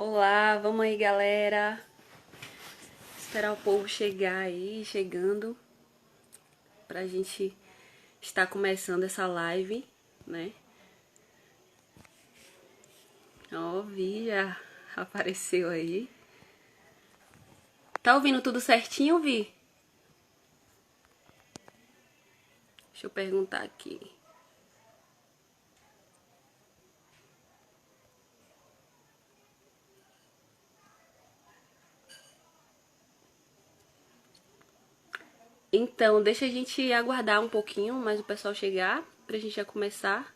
Olá, vamos aí, galera. Esperar o povo chegar aí, chegando, pra gente estar começando essa live, né? Ó, Vi já apareceu aí. Tá ouvindo tudo certinho, Vi? Deixa eu perguntar aqui. Então, deixa a gente aguardar um pouquinho mais o pessoal chegar, pra gente já começar.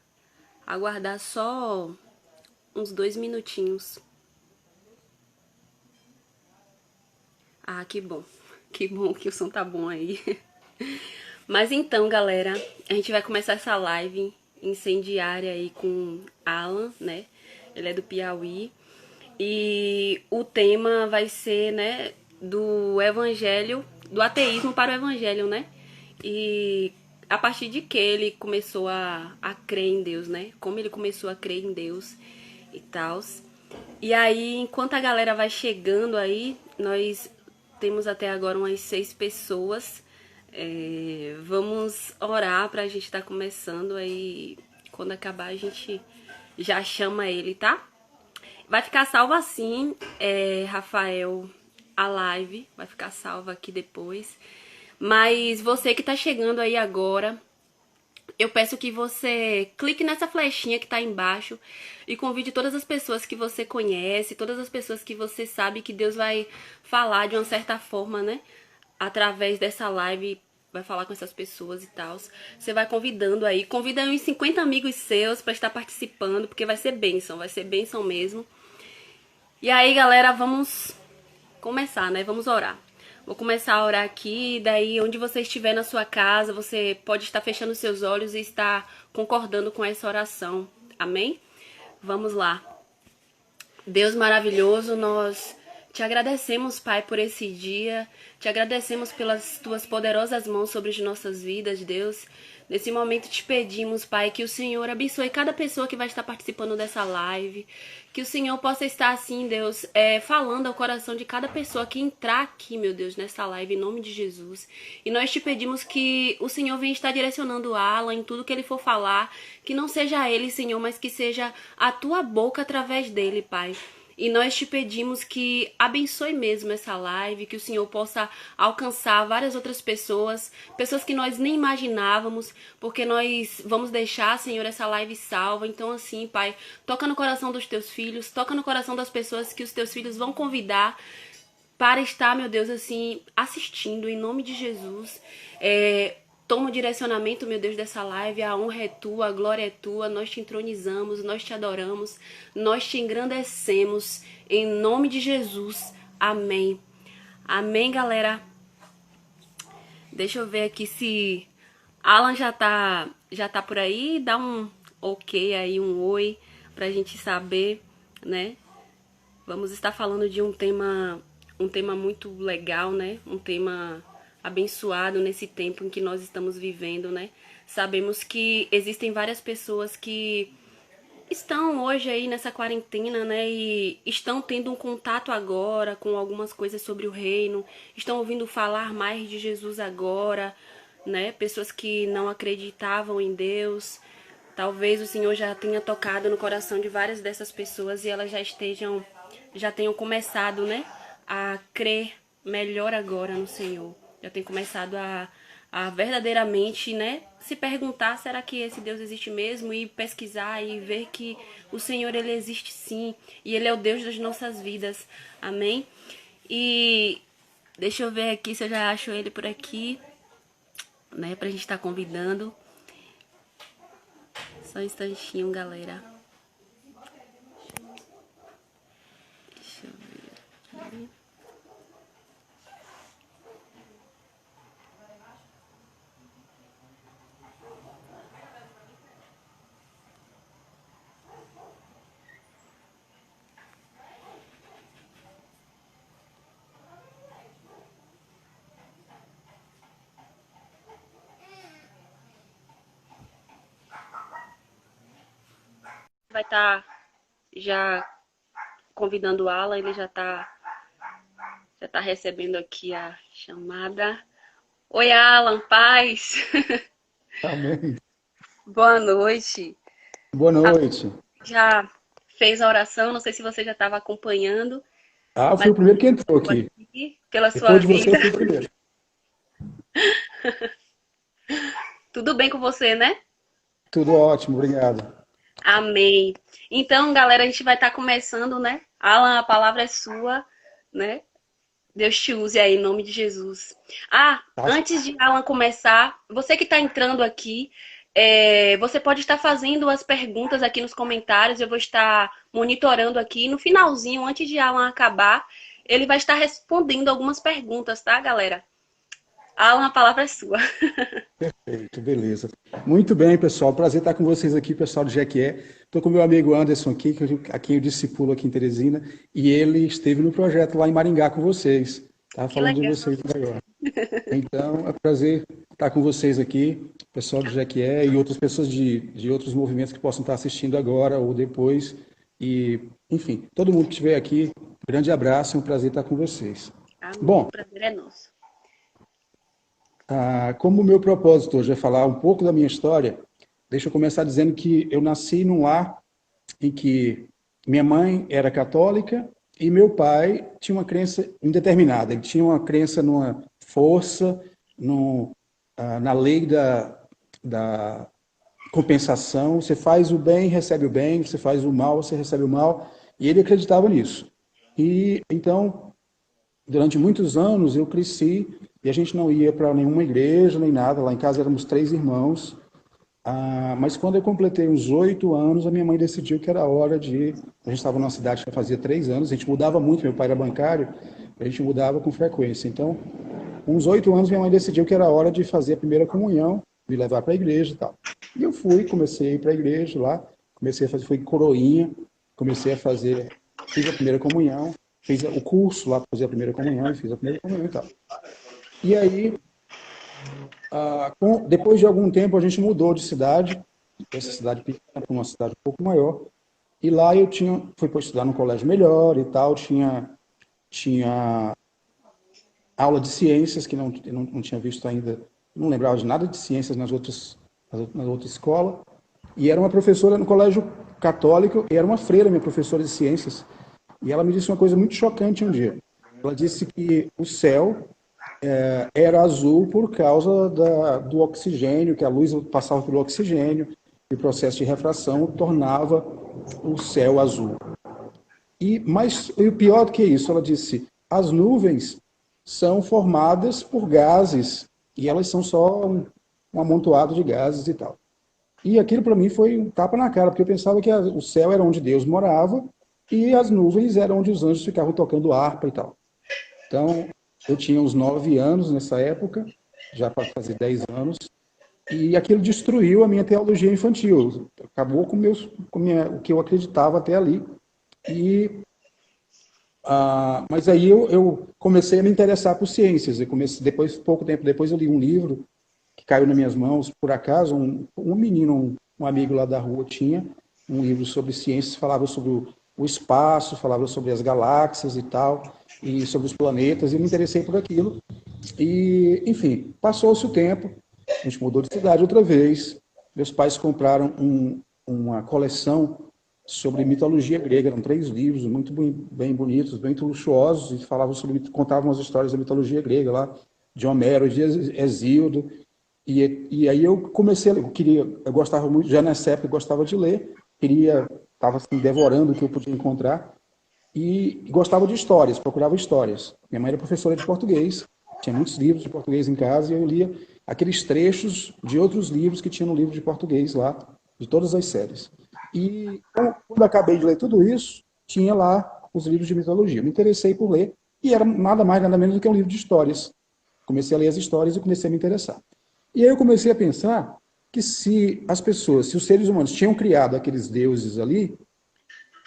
Aguardar só uns 2 minutinhos. Ah, que bom. Que bom que o som tá bom aí. Mas então, galera, a gente vai começar essa live incendiária aí com Alan, né? Ele é do Piauí. E o tema vai ser, né, do evangelho, do ateísmo para o evangelho, né? E a partir de que ele começou a crer em Deus, né? Como ele começou a crer em Deus e tal. E aí, enquanto a galera vai chegando aí, nós temos até agora umas 6 pessoas. Vamos orar pra gente estar começando aí. Quando acabar, a gente já chama ele, tá? Vai ficar salvo assim, Rafael, a live. Vai ficar salva aqui depois. Mas você que tá chegando aí agora, eu peço que você clique nessa flechinha que tá embaixo e convide todas as pessoas que você conhece, todas as pessoas que você sabe que Deus vai falar de uma certa forma, né? Através dessa live, vai falar com essas pessoas e tal. Você vai convidando aí, convida aí uns 50 amigos seus pra estar participando, porque vai ser bênção mesmo. E aí, galera, vamos começar, né? Vamos orar. Vou começar a orar aqui, daí onde você estiver na sua casa, você pode estar fechando seus olhos e estar concordando com essa oração. Amém? Vamos lá. Deus maravilhoso, nós te agradecemos, Pai, por esse dia. Te agradecemos pelas tuas poderosas mãos sobre as nossas vidas, Deus. Nesse momento te pedimos, Pai, que o Senhor abençoe cada pessoa que vai estar participando dessa live. Que o Senhor possa estar, assim, Deus, falando ao coração de cada pessoa que entrar aqui, meu Deus, nessa live, em nome de Jesus. E nós te pedimos que o Senhor venha estar direcionando o Alan em tudo que ele for falar. Que não seja ele, Senhor, mas que seja a tua boca através dele, Pai. E nós te pedimos que abençoe mesmo essa live, que o Senhor possa alcançar várias outras pessoas, pessoas que nós nem imaginávamos, porque nós vamos deixar, Senhor, essa live salva. Então, assim, Pai, toca no coração dos teus filhos, toca no coração das pessoas que os teus filhos vão convidar para estar, meu Deus, assim, assistindo, em nome de Jesus. Toma o direcionamento, meu Deus, dessa live. A honra é tua, a glória é tua. Nós te entronizamos, nós te adoramos, nós te engrandecemos. Em nome de Jesus. Amém. Amém, galera. Deixa eu ver aqui se Alan já tá por aí. Dá um ok aí, um oi, pra gente saber, né? Vamos estar falando de um tema muito legal, né? Um tema abençoado nesse tempo em que nós estamos vivendo, né? Sabemos que existem várias pessoas que estão hoje aí nessa quarentena, né? E estão tendo um contato agora com algumas coisas sobre o reino, estão ouvindo falar mais de Jesus agora, né? Pessoas que não acreditavam em Deus. Talvez o Senhor já tenha tocado no coração de várias dessas pessoas e elas já tenham começado, né, a crer melhor agora no Senhor. Já tenham começado a verdadeiramente, né, se perguntar, será que esse Deus existe mesmo? E pesquisar e ver que o Senhor, ele existe sim. E ele é o Deus das nossas vidas. Amém? E deixa eu ver aqui se eu já acho ele por aqui, né, pra gente estar convidando. Só um instantinho, galera. Deixa eu ver aqui. Vai estar já convidando o Alan, ele já tá recebendo aqui a chamada. Oi, Alan, paz. Amém. Boa noite. Boa noite. Já fez a oração, não sei se você já estava acompanhando, Ah, eu mas fui o primeiro que entrou estou aqui. aqui pela sua Depois de você, eu vida. fui o primeiro. Tudo bem com você, né? Tudo ótimo, obrigado. Amém. Então, galera, a gente vai estar começando, né? Alan, a palavra é sua, né? Deus te use aí, em nome de Jesus. Ah, Tá? antes de Alan começar, você que está entrando aqui, você pode estar fazendo as perguntas aqui nos comentários, eu vou estar monitorando aqui. No finalzinho, antes de Alan acabar, ele vai estar respondendo algumas perguntas, tá, galera? Alan, a palavra é sua. Perfeito, beleza. Muito bem, pessoal. Prazer estar com vocês aqui, pessoal do Jequié. Estou com meu amigo Anderson aqui, a quem eu discipulo aqui em Teresina, e ele esteve no projeto lá em Maringá com vocês. Estava Que falando de legal. vocês agora. Então, é um prazer estar com vocês aqui, pessoal do Jequié e outras pessoas de outros movimentos que possam estar assistindo agora ou depois. E, enfim, todo mundo que estiver aqui, grande abraço, é um prazer estar com vocês. Amém. Bom, O prazer é nosso. como o meu propósito hoje é falar um pouco da minha história, deixa eu começar dizendo que eu nasci num lar em que minha mãe era católica e meu pai tinha uma crença indeterminada. Ele tinha uma crença numa força, na lei da compensação. Você faz o bem, recebe o bem. Você faz o mal, você recebe o mal. E ele acreditava nisso. E então, durante muitos anos, eu cresci e a gente não ia para nenhuma igreja, nem nada. Lá em casa éramos 3 irmãos. Mas quando eu completei uns 8 anos, a minha mãe decidiu que era hora de. A gente estava numa cidade que já fazia 3 anos, a gente mudava muito, meu pai era bancário, a gente mudava com frequência. Então, com uns 8 anos, minha mãe decidiu que era hora de fazer a primeira comunhão, me levar para a igreja e tal. E eu fui, comecei a ir para a igreja lá, comecei a fazer, fui coroinha, comecei a fazer, fiz a primeira comunhão, fiz o curso lá para fazer a primeira comunhão, e fiz a primeira comunhão e tal. E aí, depois de algum tempo, a gente mudou de cidade, dessa cidade pequena para uma cidade um pouco maior. E lá eu fui para estudar num colégio melhor e tal, tinha aula de ciências, que não tinha visto ainda, não lembrava de nada de ciências nas outras escolas. E era uma professora no colégio católico, e era uma freira, minha professora de ciências. E ela me disse uma coisa muito chocante um dia. Ela disse que o céu era azul por causa do oxigênio, que a luz passava pelo oxigênio, e o processo de refração tornava o céu azul. E o pior do que isso, ela disse, as nuvens são formadas por gases, e elas são só um amontoado de gases e tal. E aquilo para mim foi um tapa na cara, porque eu pensava que o céu era onde Deus morava, e as nuvens eram onde os anjos ficavam tocando harpa e tal. Então, eu tinha uns 9 anos nessa época, já para fazer 10 anos, e aquilo destruiu a minha teologia infantil. Acabou o que eu acreditava até ali. Mas aí eu comecei a me interessar por ciências. Pouco tempo depois, eu li um livro que caiu nas minhas mãos, por acaso, um menino, um amigo lá da rua tinha um livro sobre ciências, falava sobre o espaço, falava sobre as galáxias e tal, e sobre os planetas, e eu me interessei por aquilo. E, enfim, passou-se o tempo, a gente mudou de cidade outra vez, meus pais compraram uma coleção sobre mitologia grega, eram 3 livros, muito bem bonitos, bem luxuosos, e contavam as histórias da mitologia grega lá, de Homero, de Hesíodo, e aí eu comecei a ler, eu gostava muito, já nessa época eu gostava de ler, estava assim, devorando o que eu podia encontrar, e gostava de histórias, procurava histórias. Minha mãe era professora de português, tinha muitos livros de português em casa, e eu lia aqueles trechos de outros livros que tinha no livro de português lá, de todas as séries. E quando acabei de ler tudo isso, tinha lá os livros de mitologia. Me interessei por ler, e era nada mais, nada menos do que um livro de histórias. Comecei a ler as histórias e comecei a me interessar. E aí eu comecei a pensar que se os seres humanos tinham criado aqueles deuses ali,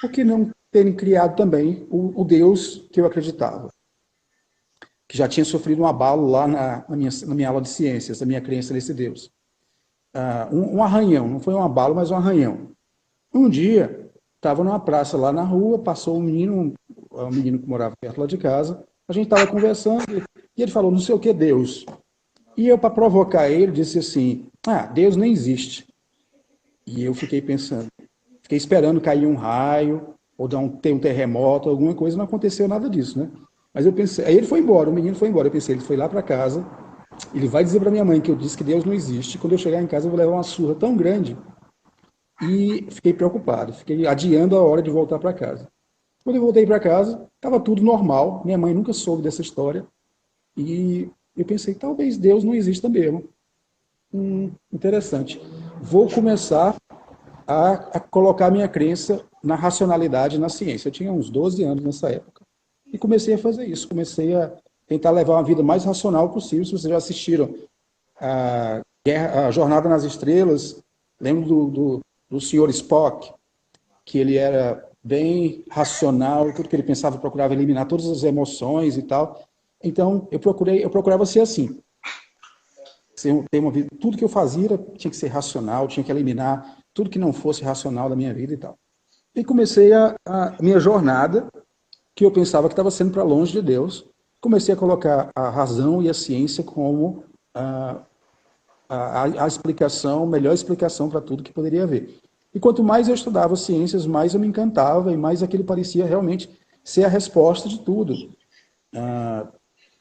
por que não terem criado também o Deus que eu acreditava? Que já tinha sofrido um abalo lá na minha aula de ciências, a minha crença nesse Deus. Um arranhão, não foi um abalo, mas um arranhão. Um dia, Estava numa praça lá na rua, passou um menino que morava perto lá de casa, a gente estava conversando, e ele falou, não sei o que, Deus. E eu, para provocar ele, disse assim, Deus nem existe. E eu fiquei pensando, fiquei esperando cair um raio, ou ter um terremoto, alguma coisa, não aconteceu nada disso, né? Mas eu pensei, aí ele foi embora, o menino foi embora, eu pensei, ele foi lá para casa, ele vai dizer para minha mãe que eu disse que Deus não existe, quando eu chegar em casa eu vou levar uma surra tão grande, e fiquei preocupado, fiquei adiando a hora de voltar para casa. Quando eu voltei para casa, estava tudo normal, minha mãe nunca soube dessa história, e eu pensei, talvez Deus não exista mesmo. Interessante. Vou começar a colocar minha crença na racionalidade e na ciência. Eu tinha uns 12 anos nessa época. E comecei a fazer isso. Comecei a tentar levar uma vida mais racional possível. Se vocês já assistiram a Jornada nas Estrelas, lembro do Sr. Spock, que ele era bem racional, tudo que ele pensava, procurava eliminar todas as emoções e tal. Então, eu procurava ser assim. Tudo que eu fazia tinha que ser racional, tinha que eliminar tudo que não fosse racional da minha vida e tal. E comecei a minha jornada, que eu pensava que estava sendo para longe de Deus, comecei a colocar a razão e a ciência como a explicação, melhor explicação para tudo que poderia haver. E quanto mais eu estudava ciências, mais eu me encantava e mais aquilo parecia realmente ser a resposta de tudo.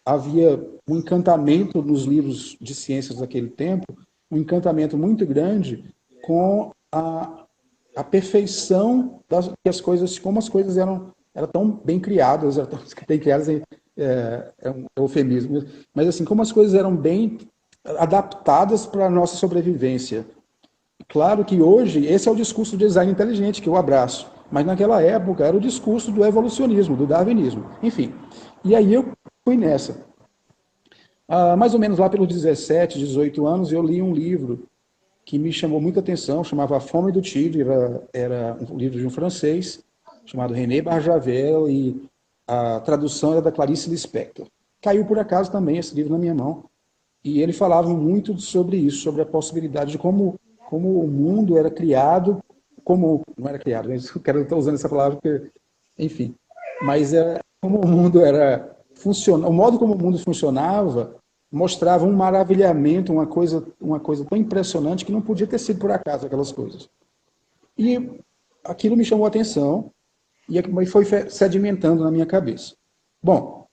Havia um encantamento nos livros de ciências daquele tempo, um encantamento muito grande com a perfeição que as coisas, como as coisas eram tão bem criadas, bem criadas é um eufemismo, mas assim, como as coisas eram bem adaptadas para a nossa sobrevivência. Claro que hoje esse é o discurso do design inteligente que eu abraço, mas naquela época era o discurso do evolucionismo, do darwinismo, enfim. E aí eu fui nessa. Mais ou menos lá pelos 17, 18 anos, eu li um livro que me chamou muita atenção, chamava A Fome do Tigre, era um livro de um francês, chamado René Barjavel, e a tradução era da Clarice Lispector. Caiu por acaso também esse livro na minha mão, e ele falava muito sobre isso, sobre a possibilidade de como o mundo era criado, não era criado, mas eu estou usando essa palavra porque, enfim, mas como o mundo o modo como o mundo funcionava mostrava um maravilhamento, uma coisa tão impressionante que não podia ter sido por acaso aquelas coisas. E aquilo me chamou a atenção e foi sedimentando na minha cabeça. Bom,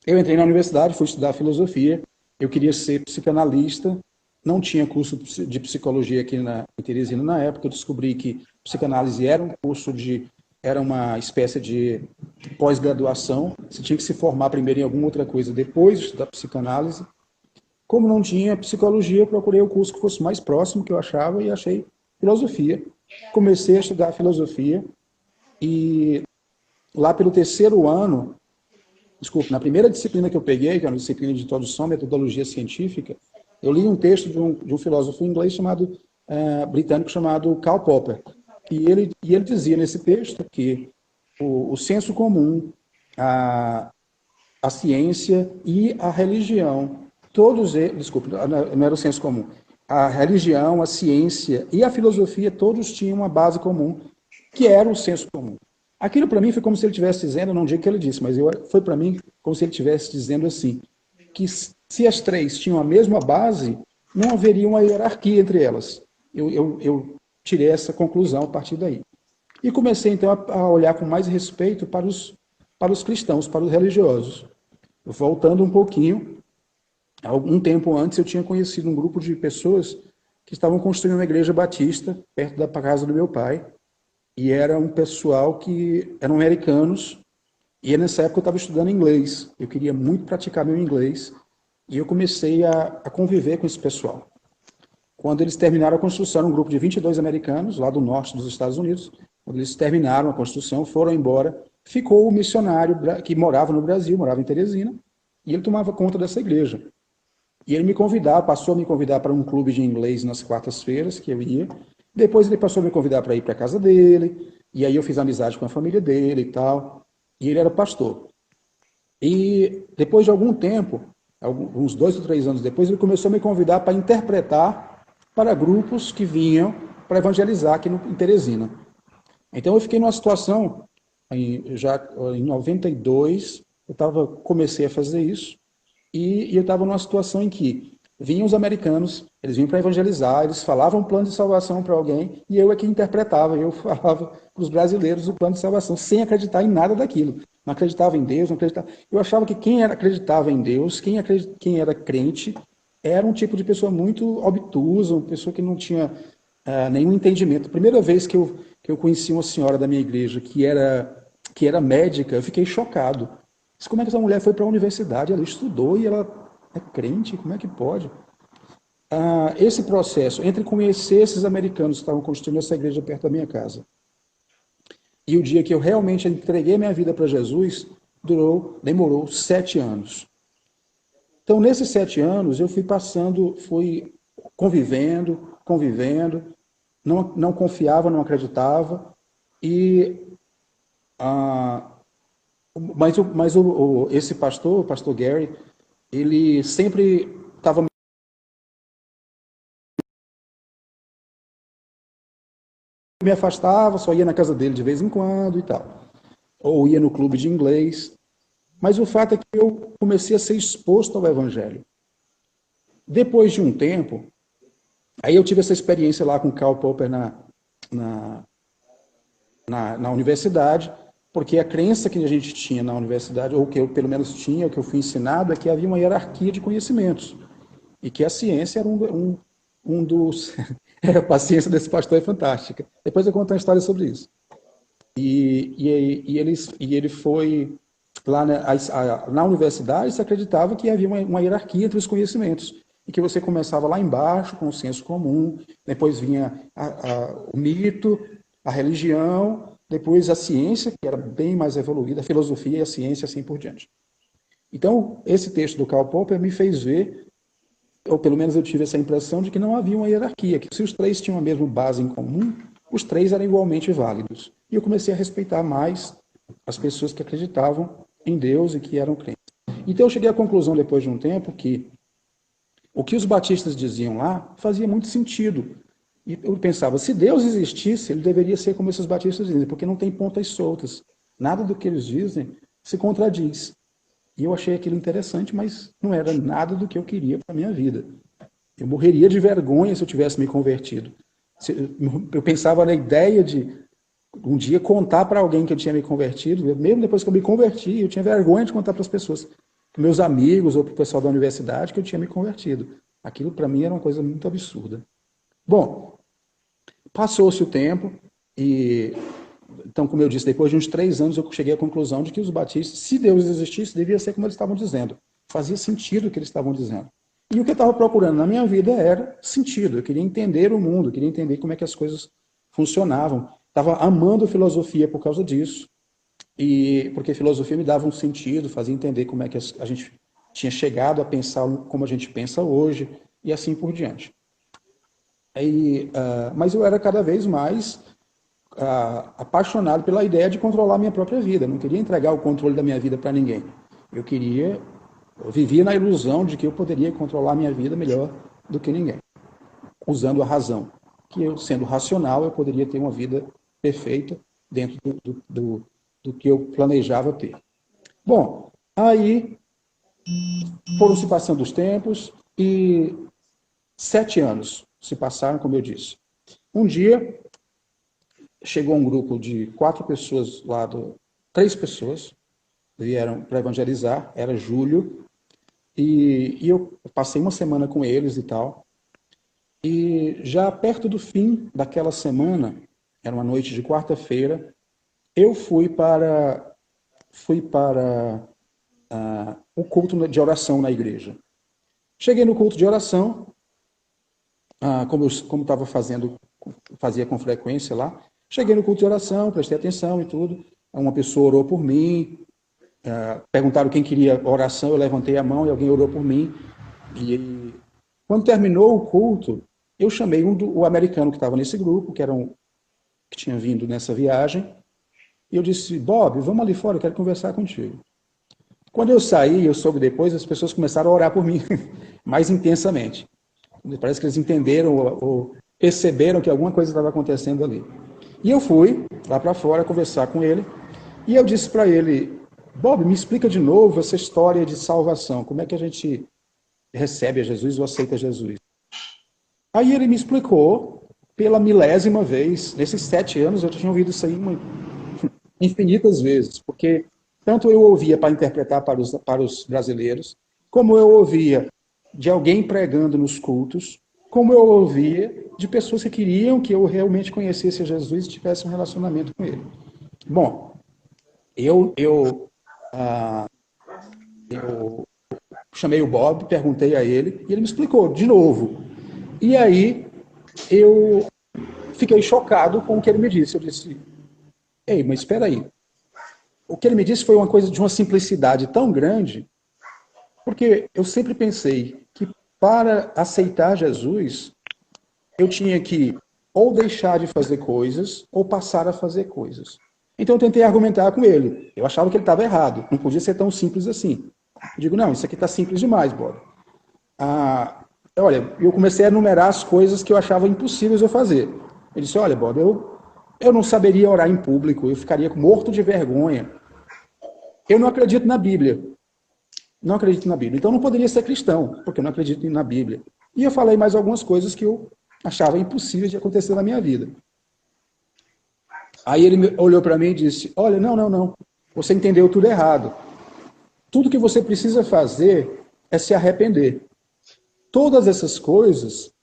eu entrei na universidade, fui estudar filosofia, eu queria ser psicanalista, não tinha curso de psicologia aqui em Teresina na época, eu descobri que psicanálise era um curso era uma espécie de pós-graduação, você tinha que se formar primeiro em alguma outra coisa depois da psicanálise. Como não tinha psicologia, eu procurei o curso que fosse mais próximo, que eu achava, e achei filosofia. Comecei a estudar filosofia, e lá pelo terceiro ano, na primeira disciplina que eu peguei, que era uma disciplina de introdução à metodologia científica, eu li um texto de um filósofo inglês britânico chamado Karl Popper. E ele dizia nesse texto que o senso comum, a ciência e a religião, não era o senso comum, a religião, a ciência e a filosofia, todos tinham uma base comum, que era o senso comum. Aquilo para mim foi como se ele estivesse dizendo, não digo que ele disse, mas foi para mim como se ele estivesse dizendo assim, que se as três tinham a mesma base, não haveria uma hierarquia entre elas. Eu tirei essa conclusão a partir daí. E comecei, então, a olhar com mais respeito para os cristãos, para os religiosos. Voltando um pouquinho, algum tempo antes eu tinha conhecido um grupo de pessoas que estavam construindo uma igreja batista perto da casa do meu pai, e era um pessoal que eram americanos, e nessa época eu estava estudando inglês. Eu queria muito praticar meu inglês, e eu comecei a conviver com esse pessoal. Quando eles terminaram a construção, era um grupo de 22 americanos, lá do norte dos Estados Unidos. Quando eles terminaram a construção, foram embora, ficou o missionário que morava no Brasil, morava em Teresina, e ele tomava conta dessa igreja. E ele passou a me convidar para um clube de inglês nas quartas-feiras, que eu ia. Depois ele passou a me convidar para ir para a casa dele, e aí eu fiz amizade com a família dele e tal. E ele era pastor. E depois de algum tempo, uns 2 ou 3 anos depois, ele começou a me convidar para interpretar para grupos que vinham para evangelizar aqui em Teresina. Então eu fiquei numa situação, já em 92, comecei a fazer isso, e eu estava numa situação em que vinham os americanos, eles vinham para evangelizar, eles falavam um plano de salvação para alguém, e eu é que interpretava, eu falava para os brasileiros o plano de salvação, sem acreditar em nada daquilo. Não acreditava em Deus, não acreditava. Eu achava que quem acreditava em Deus, quem era crente, era um tipo de pessoa muito obtusa, uma pessoa que não tinha nenhum entendimento. A primeira vez que eu conheci uma senhora da minha igreja que era médica, eu fiquei chocado. Mas como é que essa mulher foi para a universidade? Ela estudou e ela é crente? Como é que pode? Esse processo, entre conhecer esses americanos que estavam construindo essa igreja perto da minha casa, e o dia que eu realmente entreguei minha vida para Jesus, demorou 7 anos. Então, nesses 7 anos, eu fui convivendo, não confiava, não acreditava, e esse pastor, o pastor Gary, ele sempre estava me afastava, só ia na casa dele de vez em quando e tal, ou ia no clube de inglês. Mas o fato é que eu comecei a ser exposto ao evangelho. Depois de um tempo, aí eu tive essa experiência lá com o Karl Popper na universidade, porque a crença que a gente tinha na universidade, ou que eu pelo menos tinha, o que eu fui ensinado, é que havia uma hierarquia de conhecimentos. E que a ciência era um dos... a ciência desse pastor é fantástica. Depois eu conto uma história sobre isso. E ele foi... Lá na universidade, se acreditava que havia uma hierarquia entre os conhecimentos. E que você começava lá embaixo, com o senso comum, depois vinha o mito, a religião, depois a ciência, que era bem mais evoluída, a filosofia e a ciência, assim por diante. Então, esse texto do Karl Popper me fez ver, ou pelo menos eu tive essa impressão, de que não havia uma hierarquia, que se os três tinham a mesma base em comum, os três eram igualmente válidos. E eu comecei a respeitar mais as pessoas que acreditavam em Deus e que eram crentes. Então eu cheguei à conclusão, depois de um tempo, que o que os batistas diziam lá fazia muito sentido. E eu pensava, se Deus existisse, ele deveria ser como esses batistas dizem, porque não tem pontas soltas. Nada do que eles dizem se contradiz. E eu achei aquilo interessante, mas não era nada do que eu queria para a minha vida. Eu morreria de vergonha se eu tivesse me convertido. Eu pensava na ideia de um dia contar para alguém que eu tinha me convertido, mesmo depois que eu me converti, eu tinha vergonha de contar para as pessoas, para meus amigos ou para o pessoal da universidade, que eu tinha me convertido. Aquilo para mim era uma coisa muito absurda. Bom, passou-se o tempo e, então, como eu disse, depois de uns 3 anos eu cheguei à conclusão de que os batistas, se Deus existisse, devia ser como eles estavam dizendo. Fazia sentido o que eles estavam dizendo. E o que eu estava procurando na minha vida era sentido. Eu queria entender o mundo, eu queria entender como é que as coisas funcionavam. Estava amando filosofia por causa disso, e porque filosofia me dava um sentido, fazia entender como é que a gente tinha chegado a pensar como a gente pensa hoje, e assim por diante. Mas eu era cada vez mais apaixonado pela ideia de controlar a minha própria vida. Eu não queria entregar o controle da minha vida para ninguém. Eu vivia na ilusão de que eu poderia controlar a minha vida melhor do que ninguém, usando a razão. Que eu, sendo racional, eu poderia ter uma vida perfeita dentro do que eu planejava ter. Bom, aí foram se passando os tempos e 7 anos se passaram, como eu disse. Um dia, chegou um grupo de 4 pessoas lá, 3 pessoas, vieram para evangelizar, era julho, e eu passei uma semana com eles e tal, e já perto do fim daquela semana, era uma noite de quarta-feira, eu fui para o culto de oração na igreja. Cheguei no culto de oração, como estava fazia com frequência lá. Cheguei no culto de oração, prestei atenção e tudo. Uma pessoa orou por mim, perguntaram quem queria oração, eu levantei a mão e alguém orou por mim. E quando terminou o culto, eu chamei o americano que estava nesse grupo, que tinha vindo nessa viagem, e eu disse, Bob, vamos ali fora, eu quero conversar contigo. Quando eu saí, eu soube depois, as pessoas começaram a orar por mim mais intensamente. Parece que eles entenderam ou perceberam que alguma coisa estava acontecendo ali. E eu fui lá para fora conversar com ele, e eu disse para ele, Bob, me explica de novo essa história de salvação, como é que a gente recebe a Jesus ou aceita Jesus? Aí ele me explicou pela milésima vez, nesses 7 anos eu tinha ouvido isso aí infinitas vezes, porque tanto eu ouvia para interpretar para os brasileiros, como eu ouvia de alguém pregando nos cultos, como eu ouvia de pessoas que queriam que eu realmente conhecesse a Jesus e tivesse um relacionamento com ele. Bom, eu chamei o Bob, perguntei a ele, e ele me explicou de novo. E aí eu fiquei chocado com o que ele me disse. Eu disse, ei, mas espera aí. O que ele me disse foi uma coisa de uma simplicidade tão grande, porque eu sempre pensei que para aceitar Jesus, eu tinha que ou deixar de fazer coisas, ou passar a fazer coisas. Então eu tentei argumentar com ele. Eu achava que ele estava errado. Não podia ser tão simples assim. Eu digo, não, isso aqui está simples demais, Bob. Olha, eu comecei a enumerar as coisas que eu achava impossíveis eu fazer. Ele disse, olha, Bob, eu não saberia orar em público, eu ficaria morto de vergonha. Eu não acredito na Bíblia. Não acredito na Bíblia. Então eu não poderia ser cristão, porque eu não acredito na Bíblia. E eu falei mais algumas coisas que eu achava impossíveis de acontecer na minha vida. Aí ele olhou para mim e disse, olha, não, você entendeu tudo errado. Tudo que você precisa fazer é se arrepender. Todas essas coisas,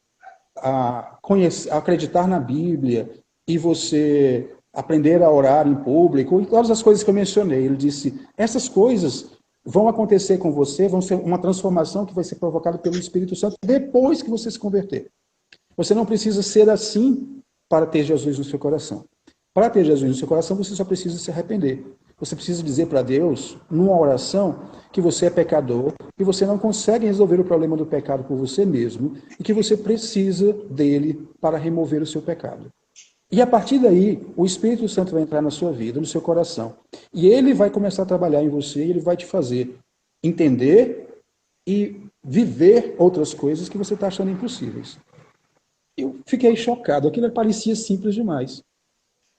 acreditar na Bíblia e você aprender a orar em público, e todas as coisas que eu mencionei. Ele disse, essas coisas vão acontecer com você, vão ser uma transformação que vai ser provocada pelo Espírito Santo depois que você se converter. Você não precisa ser assim para ter Jesus no seu coração. Para ter Jesus no seu coração, você só precisa se arrepender. Você precisa dizer para Deus, numa oração, que você é pecador, que você não consegue resolver o problema do pecado por você mesmo e que você precisa dele para remover o seu pecado. E a partir daí, o Espírito Santo vai entrar na sua vida, no seu coração. E ele vai começar a trabalhar em você e ele vai te fazer entender e viver outras coisas que você está achando impossíveis. Eu fiquei chocado, aquilo parecia simples demais.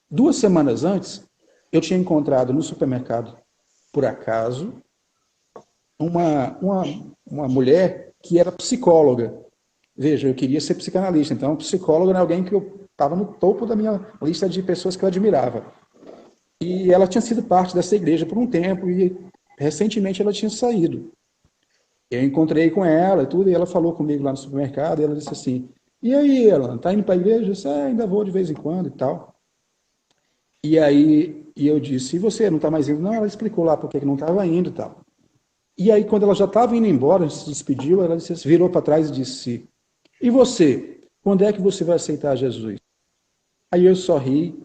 2 semanas antes, eu tinha encontrado no supermercado, por acaso, uma mulher que era psicóloga. Veja, eu queria ser psicanalista, então psicóloga era alguém que eu estava no topo da minha lista de pessoas que eu admirava. E ela tinha sido parte dessa igreja por um tempo e recentemente ela tinha saído. Eu encontrei com ela e tudo, e ela falou comigo lá no supermercado, e ela disse assim, e aí, ela tá indo para a igreja? Eu disse, ainda vou de vez em quando e tal. E aí eu disse, e você não está mais indo? Não, ela explicou lá por que não estava indo e tal. E aí, quando ela já estava indo embora, se despediu, ela disse, virou para trás e disse, e você? Quando é que você vai aceitar Jesus? Aí eu sorri,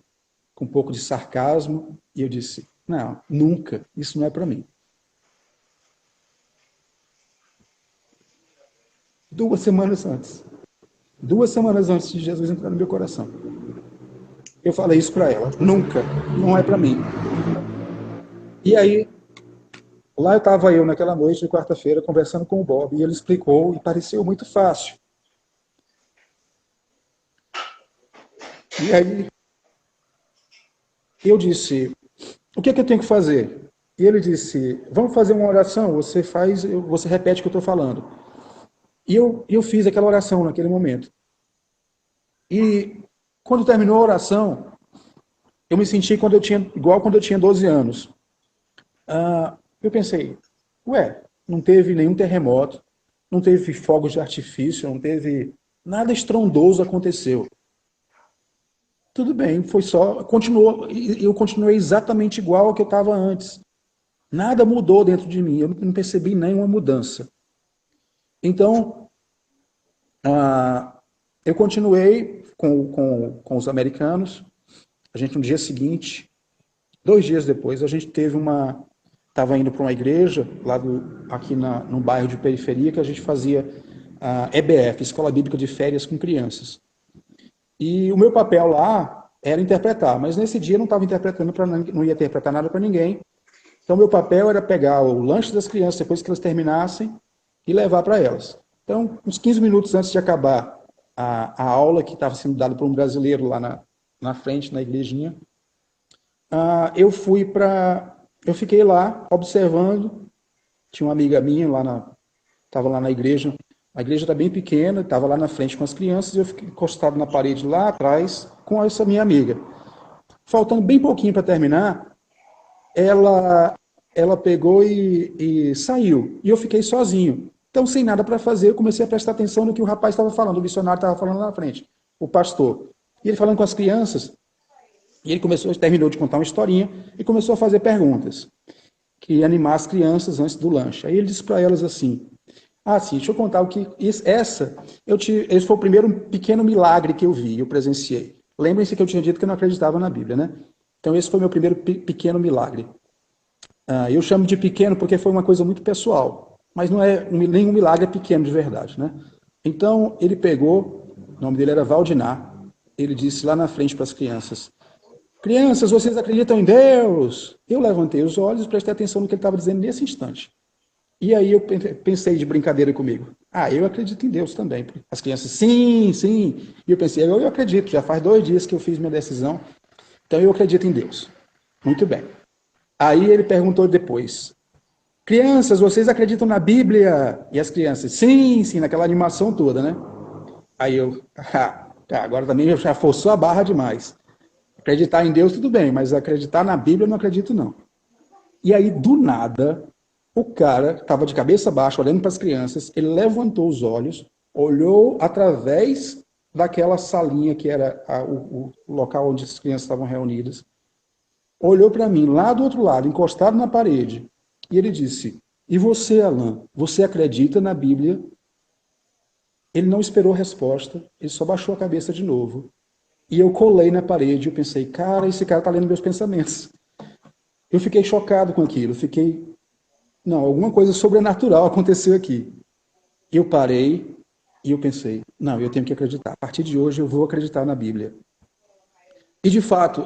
com um pouco de sarcasmo, e eu disse, não, nunca, isso não é para mim. 2 semanas antes. 2 semanas antes de Jesus entrar no meu coração. Eu falei isso para ela, nunca, não é para mim. E aí, lá estava eu naquela noite de quarta-feira conversando com o Bob, e ele explicou e pareceu muito fácil. E aí, eu disse, o que é que eu tenho que fazer? E ele disse, vamos fazer uma oração, você repete o que eu estou falando. E eu fiz aquela oração naquele momento. E quando terminou a oração, eu me senti igual quando eu tinha 12 anos. Eu pensei, não teve nenhum terremoto, não teve fogos de artifício, não teve nada estrondoso aconteceu. Tudo bem, foi só, eu continuei exatamente igual ao que eu estava antes. Nada mudou dentro de mim, eu não percebi nenhuma mudança. Então, eu continuei com os americanos. A gente, no dia seguinte, 2 dias depois, a gente estava indo para uma igreja, aqui num bairro de periferia, que a gente fazia a EBF, Escola Bíblica de Férias com Crianças. E o meu papel lá era interpretar, mas nesse dia eu não estava interpretando, não ia interpretar nada para ninguém. Então, meu papel era pegar o lanche das crianças, depois que elas terminassem, e levar para elas. Então, uns 15 minutos antes de acabar a aula que estava sendo dada por um brasileiro lá na frente, na igrejinha. Eu fiquei lá observando. Tinha uma amiga minha estava lá na igreja. A igreja era bem pequena, estava lá na frente com as crianças, e eu fiquei encostado na parede lá atrás com essa minha amiga. Faltando bem pouquinho para terminar, ela pegou e saiu. E eu fiquei sozinho. Então, sem nada para fazer, eu comecei a prestar atenção no que o rapaz estava falando, o missionário estava falando lá na frente, o pastor. E ele falando com as crianças, e ele terminou de contar uma historinha e começou a fazer perguntas, que ia animar as crianças antes do lanche. Aí ele disse para elas assim: sim, deixa eu contar o que... Esse foi o primeiro pequeno milagre que eu vi, eu presenciei. Lembrem-se que eu tinha dito que eu não acreditava na Bíblia, né? Então esse foi meu primeiro pequeno milagre. Eu chamo de pequeno porque foi uma coisa muito pessoal, mas não é nenhum milagre pequeno de verdade, né? Então ele pegou, o nome dele era Valdinar, ele disse lá na frente para as crianças: crianças, vocês acreditam em Deus? Eu levantei os olhos e prestei atenção no que ele estava dizendo nesse instante. E aí eu pensei de brincadeira comigo: eu acredito em Deus também. As crianças: sim, sim. E eu pensei: eu acredito, já faz 2 dias que eu fiz minha decisão, então eu acredito em Deus. Muito bem. Aí ele perguntou depois: crianças, vocês acreditam na Bíblia? E as crianças: sim, sim, naquela animação toda, né? Aí eu: agora também já forçou a barra demais. Acreditar em Deus tudo bem, mas acreditar na Bíblia eu não acredito não. E aí, do nada, o cara estava de cabeça baixa, olhando para as crianças, ele levantou os olhos, olhou através daquela salinha que era o local onde as crianças estavam reunidas, olhou para mim, lá do outro lado, encostado na parede, e ele disse: e você, Alan, você acredita na Bíblia? Ele não esperou resposta, ele só baixou a cabeça de novo. E eu colei na parede, eu pensei: cara, esse cara está lendo meus pensamentos. Eu fiquei chocado com aquilo, não, alguma coisa sobrenatural aconteceu aqui. Eu parei e eu pensei: não, eu tenho que acreditar. A partir de hoje eu vou acreditar na Bíblia. E de fato,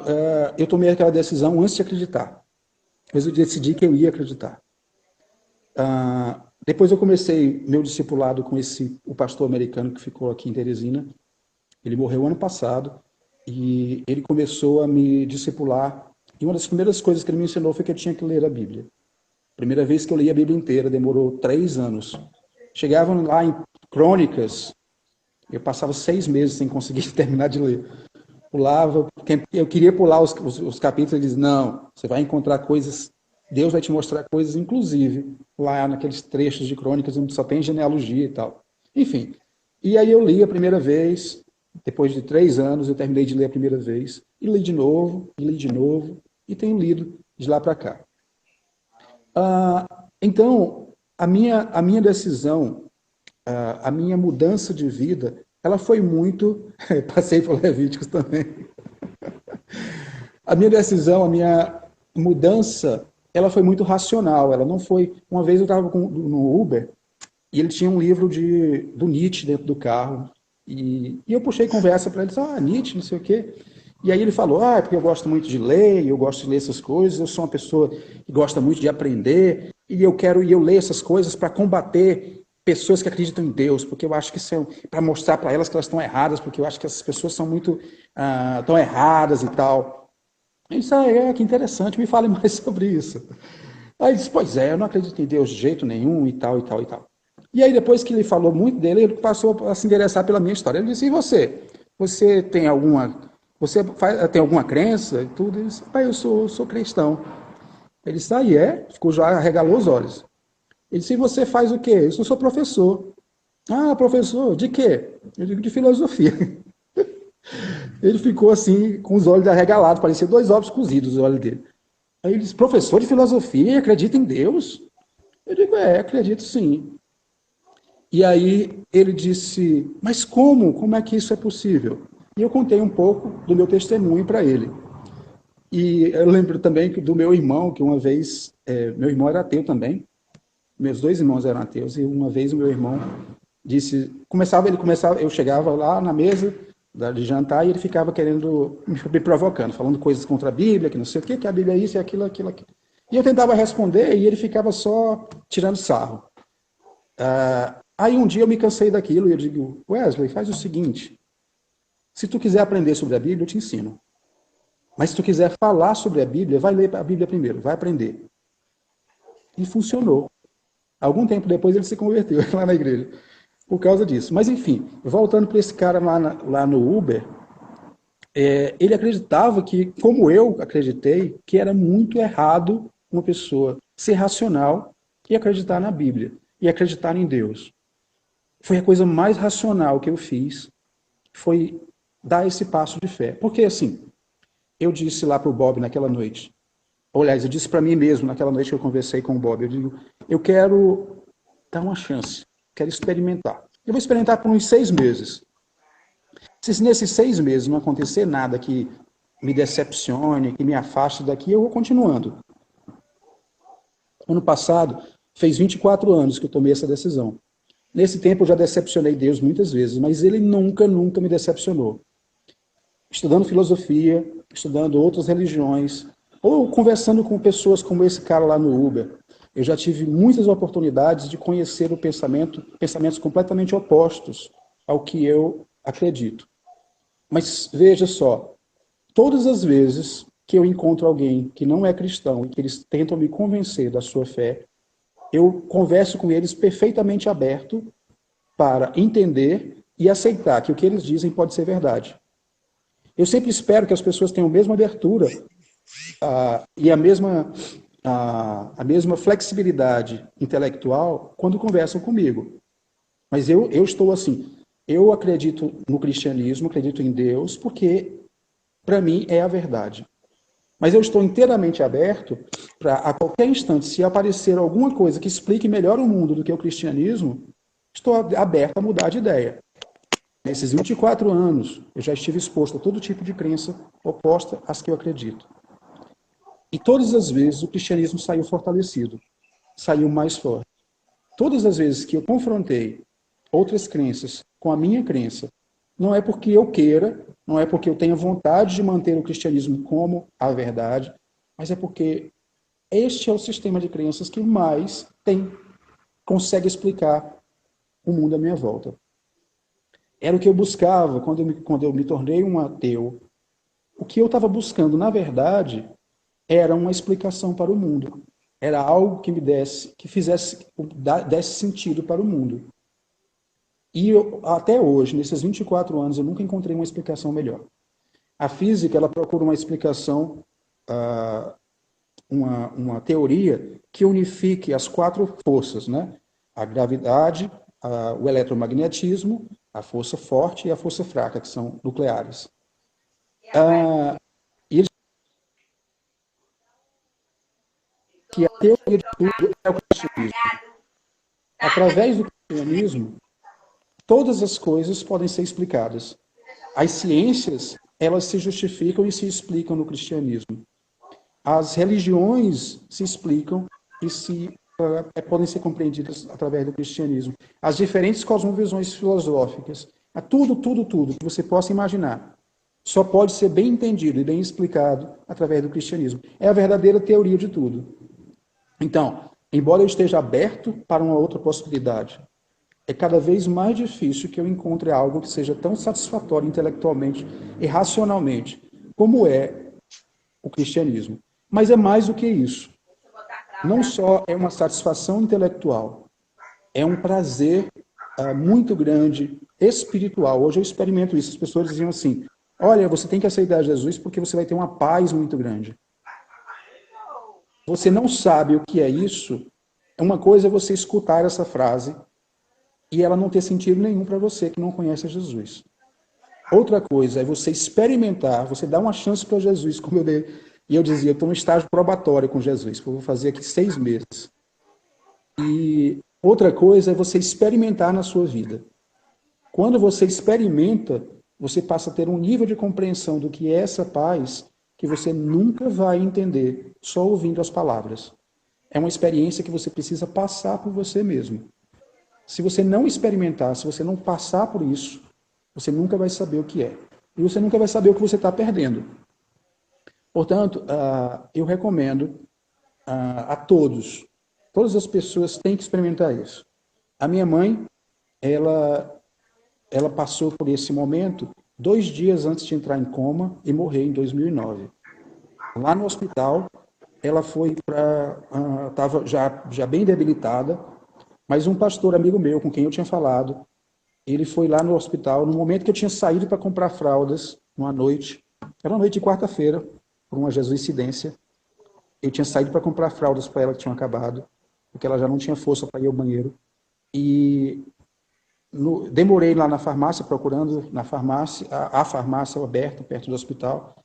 eu tomei aquela decisão antes de acreditar. Mas eu decidi que eu ia acreditar. Depois eu comecei meu discipulado com o pastor americano que ficou aqui em Teresina. Ele morreu ano passado e ele começou a me discipular. E uma das primeiras coisas que ele me ensinou foi que eu tinha que ler a Bíblia. Primeira vez que eu li a Bíblia inteira, demorou 3 anos. Chegavam lá em Crônicas, eu passava 6 meses sem conseguir terminar de ler. Pulava, eu queria pular os capítulos, ele diz: não, você vai encontrar coisas, Deus vai te mostrar coisas, inclusive, lá naqueles trechos de Crônicas, onde só tem genealogia e tal. Enfim, e aí eu li a primeira vez, depois de 3 anos, eu terminei de ler a primeira vez, e li de novo, e tenho lido de lá para cá. Então, a minha decisão, a minha mudança de vida, ela foi muito... Passei por Levíticos também. A minha decisão, a minha mudança, ela foi muito racional. Ela não foi... Uma vez eu estava no Uber e ele tinha um livro do Nietzsche dentro do carro. E eu puxei conversa para ele. Nietzsche, não sei o quê. E aí ele falou: é porque eu gosto muito de ler, eu gosto de ler essas coisas, eu sou uma pessoa que gosta muito de aprender, e eu leio essas coisas para combater pessoas que acreditam em Deus, porque eu acho que isso é para mostrar para elas que elas estão erradas, porque eu acho que essas pessoas são muito tão erradas e tal. Eu disse: que interessante, me fale mais sobre isso. Aí ele disse: pois é, eu não acredito em Deus de jeito nenhum e tal, e tal, e tal. E aí depois que ele falou muito dele, ele passou a se interessar pela minha história. Ele disse: e você? Você tem alguma crença e tudo? Ele disse: pai, eu sou cristão. Ele disse: ficou, já arregalou os olhos. Ele disse: e você faz o quê? Eu sou professor. Professor, de quê? Eu digo: de filosofia. Ele ficou assim, com os olhos arregalados, parecia 2 ovos cozidos os olhos dele. Aí ele disse: professor de filosofia, acredita em Deus? Eu digo: acredito sim. E aí ele disse: mas como? Como é que isso é possível? E eu contei um pouco do meu testemunho para ele. E eu lembro também do meu irmão, que uma vez, meu irmão era ateu também, meus 2 irmãos eram ateus, e uma vez o meu irmão disse, eu chegava lá na mesa de jantar e ele ficava querendo, me provocando, falando coisas contra a Bíblia, que não sei o que a Bíblia é isso, é aquilo. E eu tentava responder e ele ficava só tirando sarro. Aí um dia eu me cansei daquilo e eu digo: Wesley, faz o seguinte, Se tu quiser aprender sobre a Bíblia, eu te ensino. Mas se tu quiser falar sobre a Bíblia, vai ler a Bíblia primeiro, vai aprender. E funcionou. Algum tempo depois ele se converteu lá na igreja, por causa disso. Mas enfim, voltando para esse cara lá no Uber, ele acreditava que, como eu acreditei, que era muito errado uma pessoa ser racional e acreditar na Bíblia, e acreditar em Deus. Foi a coisa mais racional que eu fiz, foi dar esse passo de fé. Porque assim, eu disse lá para o Bob naquela noite, ou, aliás, eu disse para mim mesmo naquela noite que eu conversei com o Bob, eu digo, eu quero dar uma chance, quero experimentar. Eu vou experimentar por uns 6 meses. Se nesses 6 meses não acontecer nada que me decepcione, que me afaste daqui, eu vou continuando. Ano passado, fez 24 anos que eu tomei essa decisão. Nesse tempo eu já decepcionei Deus muitas vezes, mas ele nunca me decepcionou. Estudando filosofia, estudando outras religiões, ou conversando com pessoas como esse cara lá no Uber, eu já tive muitas oportunidades de conhecer pensamentos completamente opostos ao que eu acredito. Mas veja só, todas as vezes que eu encontro alguém que não é cristão e que eles tentam me convencer da sua fé, eu converso com eles perfeitamente aberto para entender e aceitar que o que eles dizem pode ser verdade. Eu sempre espero que as pessoas tenham a mesma abertura e a mesma flexibilidade intelectual quando conversam comigo. Mas eu estou assim, eu acredito no cristianismo, acredito em Deus, porque para mim é a verdade. Mas eu estou inteiramente aberto para, a qualquer instante, se aparecer alguma coisa que explique melhor o mundo do que o cristianismo, estou aberto a mudar de ideia. Nesses 24 anos, eu já estive exposto a todo tipo de crença oposta às que eu acredito. E todas as vezes o cristianismo saiu fortalecido, saiu mais forte. Todas as vezes que eu confrontei outras crenças com a minha crença, não é porque eu queira, não é porque eu tenha vontade de manter o cristianismo como a verdade, mas é porque este é o sistema de crenças que mais consegue explicar o mundo à minha volta. Era o que eu buscava quando eu me tornei um ateu. O que eu estava buscando, na verdade, era uma explicação para o mundo. Era algo que me desse sentido para o mundo. E até hoje, nesses 24 anos, eu nunca encontrei uma explicação melhor. A física, ela procura uma explicação, uma teoria que unifique as 4 forças, né? A gravidade, o eletromagnetismo, a força forte e a força fraca, que são nucleares. E que a teoria de tudo é o cristianismo. Através do cristianismo, todas as coisas podem ser explicadas. As ciências, elas se justificam e se explicam no cristianismo. As religiões se explicam e podem ser compreendidas através do cristianismo. As diferentes cosmovisões filosóficas, tudo que você possa imaginar, só pode ser bem entendido e bem explicado através do cristianismo. É a verdadeira teoria de tudo. Então, embora eu esteja aberto para uma outra possibilidade, é cada vez mais difícil que eu encontre algo que seja tão satisfatório intelectualmente e racionalmente como é o cristianismo. Mas é mais do que isso. Não só é uma satisfação intelectual, é um prazer muito grande, espiritual. Hoje eu experimento isso. As pessoas diziam assim, olha, você tem que aceitar Jesus porque você vai ter uma paz muito grande. Você não sabe o que é isso. Uma coisa é você escutar essa frase e ela não ter sentido nenhum para você que não conhece Jesus. Outra coisa é você experimentar, você dar uma chance para Jesus, como eu dei. E eu dizia, eu estou no estágio probatório com Jesus, que eu vou fazer aqui 6 meses. E outra coisa é você experimentar na sua vida. Quando você experimenta, você passa a ter um nível de compreensão do que é essa paz que você nunca vai entender só ouvindo as palavras. É uma experiência que você precisa passar por você mesmo. Se você não experimentar, se você não passar por isso, você nunca vai saber o que é. E você nunca vai saber o que você está perdendo. Portanto, eu recomendo a todas as pessoas têm que experimentar isso. A minha mãe, ela passou por esse momento 2 dias antes de entrar em coma e morrer em 2009. Lá no hospital, ela foi para... estava já bem debilitada, mas um pastor amigo meu, com quem eu tinha falado, ele foi lá no hospital, no momento que eu tinha saído para comprar fraldas, uma noite, era uma noite de quarta-feira, por uma jesuicidência, eu tinha saído para comprar fraldas para ela que tinham acabado, porque ela já não tinha força para ir ao banheiro, e demorei lá na farmácia, procurando na farmácia, a farmácia aberta, perto do hospital.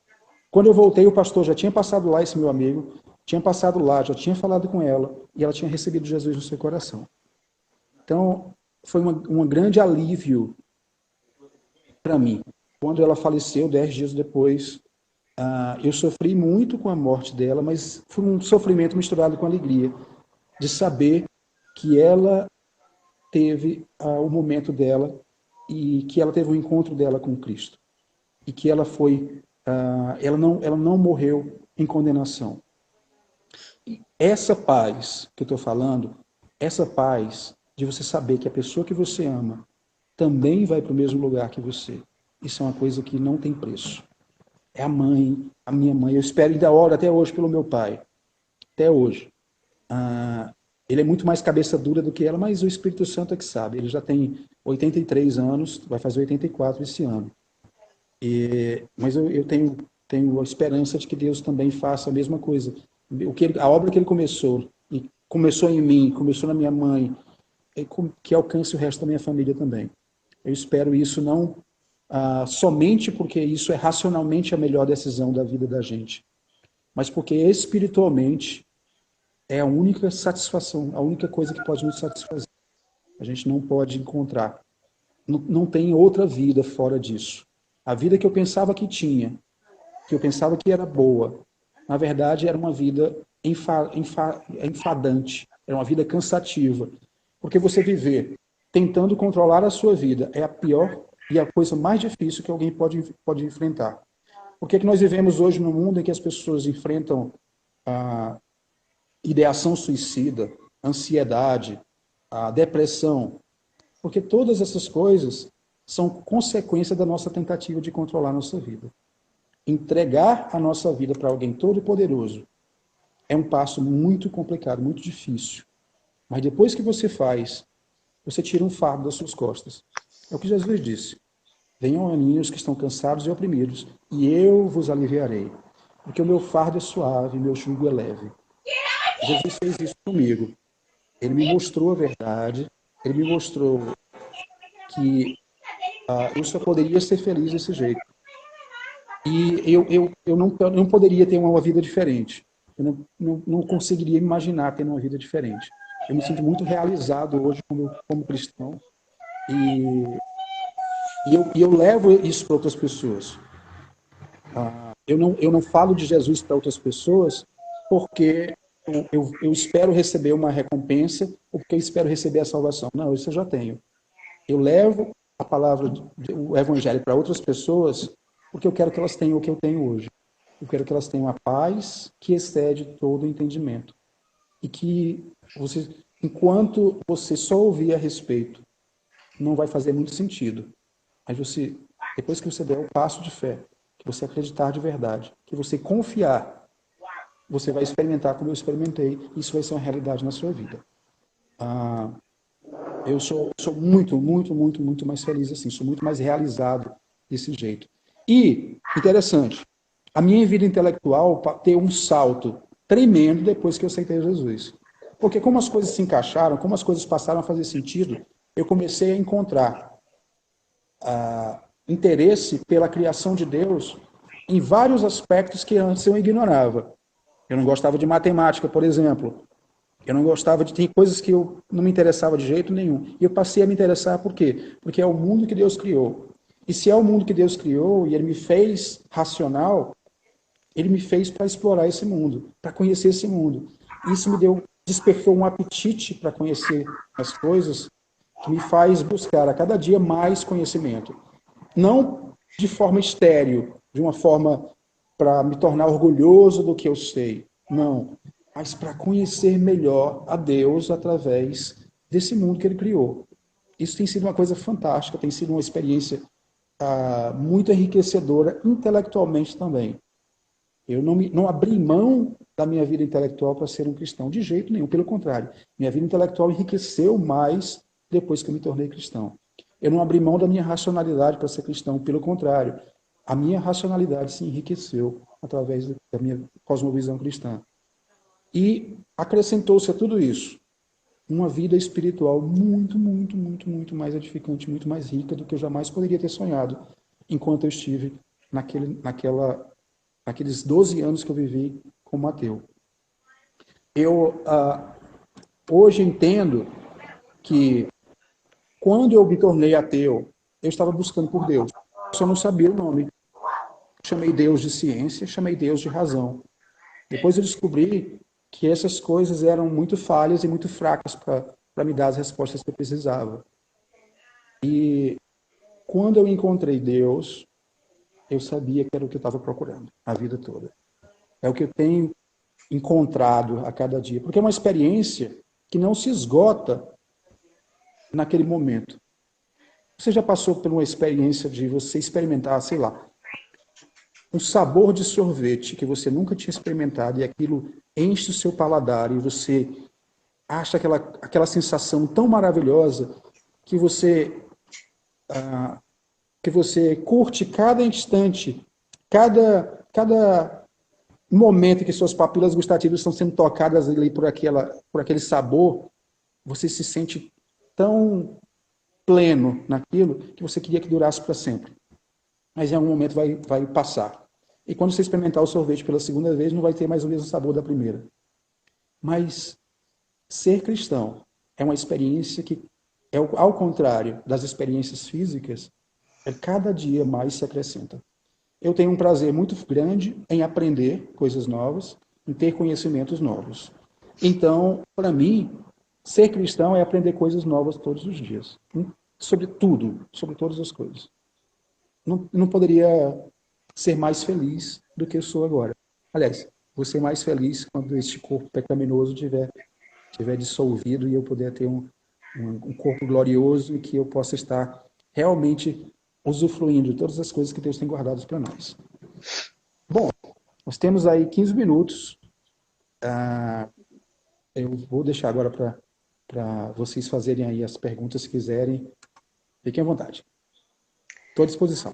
Quando eu voltei, o pastor já tinha passado lá, esse meu amigo, tinha passado lá, já tinha falado com ela, e ela tinha recebido Jesus no seu coração. Então, foi um grande alívio para mim. Quando ela faleceu, 10 dias depois, eu sofri muito com a morte dela, mas foi um sofrimento misturado com alegria, de saber que ela teve o momento dela e que ela teve o encontro dela com Cristo. E que ela foi, ela não morreu em condenação. E essa paz que eu estou falando, essa paz de você saber que a pessoa que você ama também vai para o mesmo lugar que você. Isso é uma coisa que não tem preço. É a minha mãe. Eu espero ainda oro até hoje pelo meu pai. Até hoje. Ele é muito mais cabeça dura do que ela, mas o Espírito Santo é que sabe. Ele já tem 83 anos, vai fazer 84 esse ano. Mas eu tenho a esperança de que Deus também faça a mesma coisa. A obra que ele começou, e começou em mim, começou na minha mãe, que alcance o resto da minha família também. Eu espero isso não somente porque isso é racionalmente a melhor decisão da vida da gente, mas porque espiritualmente é a única satisfação, a única coisa que pode nos satisfazer. A gente não pode encontrar. Não tem outra vida fora disso. A vida que eu pensava que tinha, que eu pensava que era boa, na verdade era uma vida enfadante, era uma vida cansativa. Porque você viver tentando controlar a sua vida é a pior e a coisa mais difícil que alguém pode enfrentar. Por que nós vivemos hoje num mundo em que as pessoas enfrentam a ideação suicida, ansiedade, a depressão? Porque todas essas coisas são consequência da nossa tentativa de controlar a nossa vida. Entregar a nossa vida para alguém todo-poderoso é um passo muito complicado, muito difícil. Mas depois que você faz, você tira um fardo das suas costas. É o que Jesus disse. Venham a mim os que estão cansados e oprimidos, e eu vos aliviarei. Porque o meu fardo é suave e meu jugo é leve. Jesus fez isso comigo. Ele me mostrou a verdade, ele me mostrou que eu só poderia ser feliz desse jeito. E eu não poderia ter uma vida diferente. Eu não conseguiria imaginar ter uma vida diferente. Eu me sinto muito realizado hoje como cristão. E eu levo isso para outras pessoas. Eu não falo de Jesus para outras pessoas porque eu espero receber uma recompensa ou porque eu espero receber a salvação. Não, isso eu já tenho. Eu levo a palavra, o evangelho para outras pessoas porque eu quero que elas tenham o que eu tenho hoje. Eu quero que elas tenham a paz que excede todo o entendimento. E que enquanto você só ouvir a respeito, não vai fazer muito sentido. Mas depois que você der o passo de fé, que você acreditar de verdade, que você confiar, você vai experimentar como eu experimentei, e isso vai ser uma realidade na sua vida. Eu sou muito, muito, muito, muito mais feliz assim, sou muito mais realizado desse jeito. E, interessante, a minha vida intelectual teve um salto tremendo depois que eu aceitei Jesus. Porque como as coisas se encaixaram, como as coisas passaram a fazer sentido, eu comecei a encontrar interesse pela criação de Deus em vários aspectos que antes eu ignorava. Eu não gostava de matemática, por exemplo. Eu não gostava tem coisas que eu não me interessava de jeito nenhum. E eu passei a me interessar por quê? Porque é o mundo que Deus criou. E se é o mundo que Deus criou e ele me fez racional, ele me fez para explorar esse mundo, para conhecer esse mundo. Isso despertou um apetite para conhecer as coisas que me faz buscar a cada dia mais conhecimento. Não de forma estéril, de uma forma para me tornar orgulhoso do que eu sei. Não, mas para conhecer melhor a Deus através desse mundo que ele criou. Isso tem sido uma coisa fantástica, tem sido uma experiência muito enriquecedora intelectualmente também. Eu não abri mão da minha vida intelectual para ser um cristão, de jeito nenhum, pelo contrário. Minha vida intelectual enriqueceu mais depois que eu me tornei cristão. Eu não abri mão da minha racionalidade para ser cristão, pelo contrário. A minha racionalidade se enriqueceu através da minha cosmovisão cristã. E acrescentou-se a tudo isso uma vida espiritual muito, muito, muito, muito mais edificante, muito mais rica do que eu jamais poderia ter sonhado enquanto eu estive naqueles 12 anos que eu vivi como ateu. Eu hoje entendo que quando eu me tornei ateu, eu estava buscando por Deus. Só não sabia o nome. Chamei Deus de ciência, chamei Deus de razão. Depois eu descobri que essas coisas eram muito falhas e muito fracas para me dar as respostas que eu precisava. E quando eu encontrei Deus, eu sabia que era o que eu estava procurando a vida toda. É o que eu tenho encontrado a cada dia. Porque é uma experiência que não se esgota naquele momento. Você já passou por uma experiência de você experimentar, sei lá, um sabor de sorvete que você nunca tinha experimentado e aquilo enche o seu paladar e você acha aquela sensação tão maravilhosa que você curte cada instante, cada momento que suas papilas gustativas estão sendo tocadas ali por aquele sabor, você se sente tão pleno naquilo que você queria que durasse para sempre. Mas em algum momento vai passar. E quando você experimentar o sorvete pela segunda vez, não vai ter mais o mesmo sabor da primeira. Mas ser cristão é uma experiência que, ao contrário das experiências físicas, cada dia mais se acrescenta. Eu tenho um prazer muito grande em aprender coisas novas, em ter conhecimentos novos. Então, para mim, ser cristão é aprender coisas novas todos os dias. Sobre tudo, sobre todas as coisas. Não poderia ser mais feliz do que eu sou agora. Aliás, vou ser mais feliz quando este corpo pecaminoso tiver dissolvido e eu puder ter um corpo glorioso e que eu possa estar realmente usufruindo de todas as coisas que Deus tem guardadas para nós. Bom, nós temos aí 15 minutos. Eu vou deixar agora para vocês fazerem aí as perguntas se quiserem. Fiquem à vontade. Estou à disposição.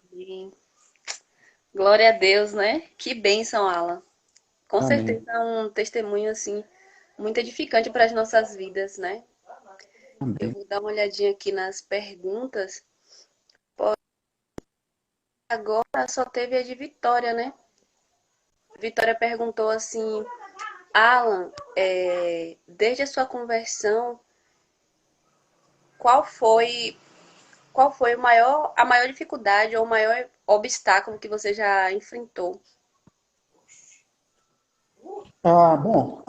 Glória a Deus, né? Que bênção, Alan. Com Amém. certeza é um testemunho, assim, muito edificante para as nossas vidas, né? Amém. Eu vou dar uma olhadinha aqui nas perguntas. Agora só teve a de Vitória, né? Vitória perguntou assim, Alan, desde a sua conversão, qual foi a maior dificuldade ou o maior obstáculo que você já enfrentou? Bom,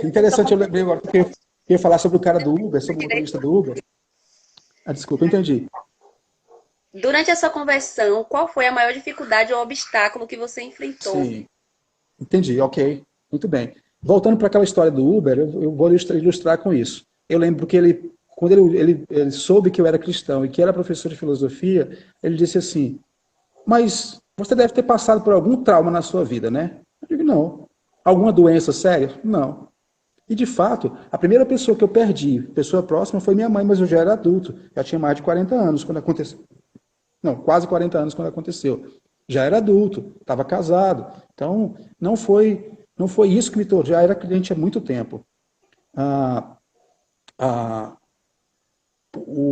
interessante, eu lembrei agora que eu ia falar sobre o cara do Uber, sobre o motorista do Uber. Desculpa, entendi. Durante a sua conversão, qual foi a maior dificuldade ou obstáculo que você enfrentou? Sim, entendi, ok. Muito bem. Voltando para aquela história do Uber, eu vou ilustrar com isso. Eu lembro que quando ele soube que eu era cristão e que era professor de filosofia, ele disse assim, mas você deve ter passado por algum trauma na sua vida, né? Eu digo, não. Alguma doença séria? Não. E, de fato, a primeira pessoa que eu perdi, pessoa próxima, foi minha mãe, mas eu já era adulto. Já tinha mais de 40 anos quando aconteceu. Não, quase 40 anos quando aconteceu. Já era adulto, estava casado. Então, não foi isso que me tornou. Já era crente há muito tempo.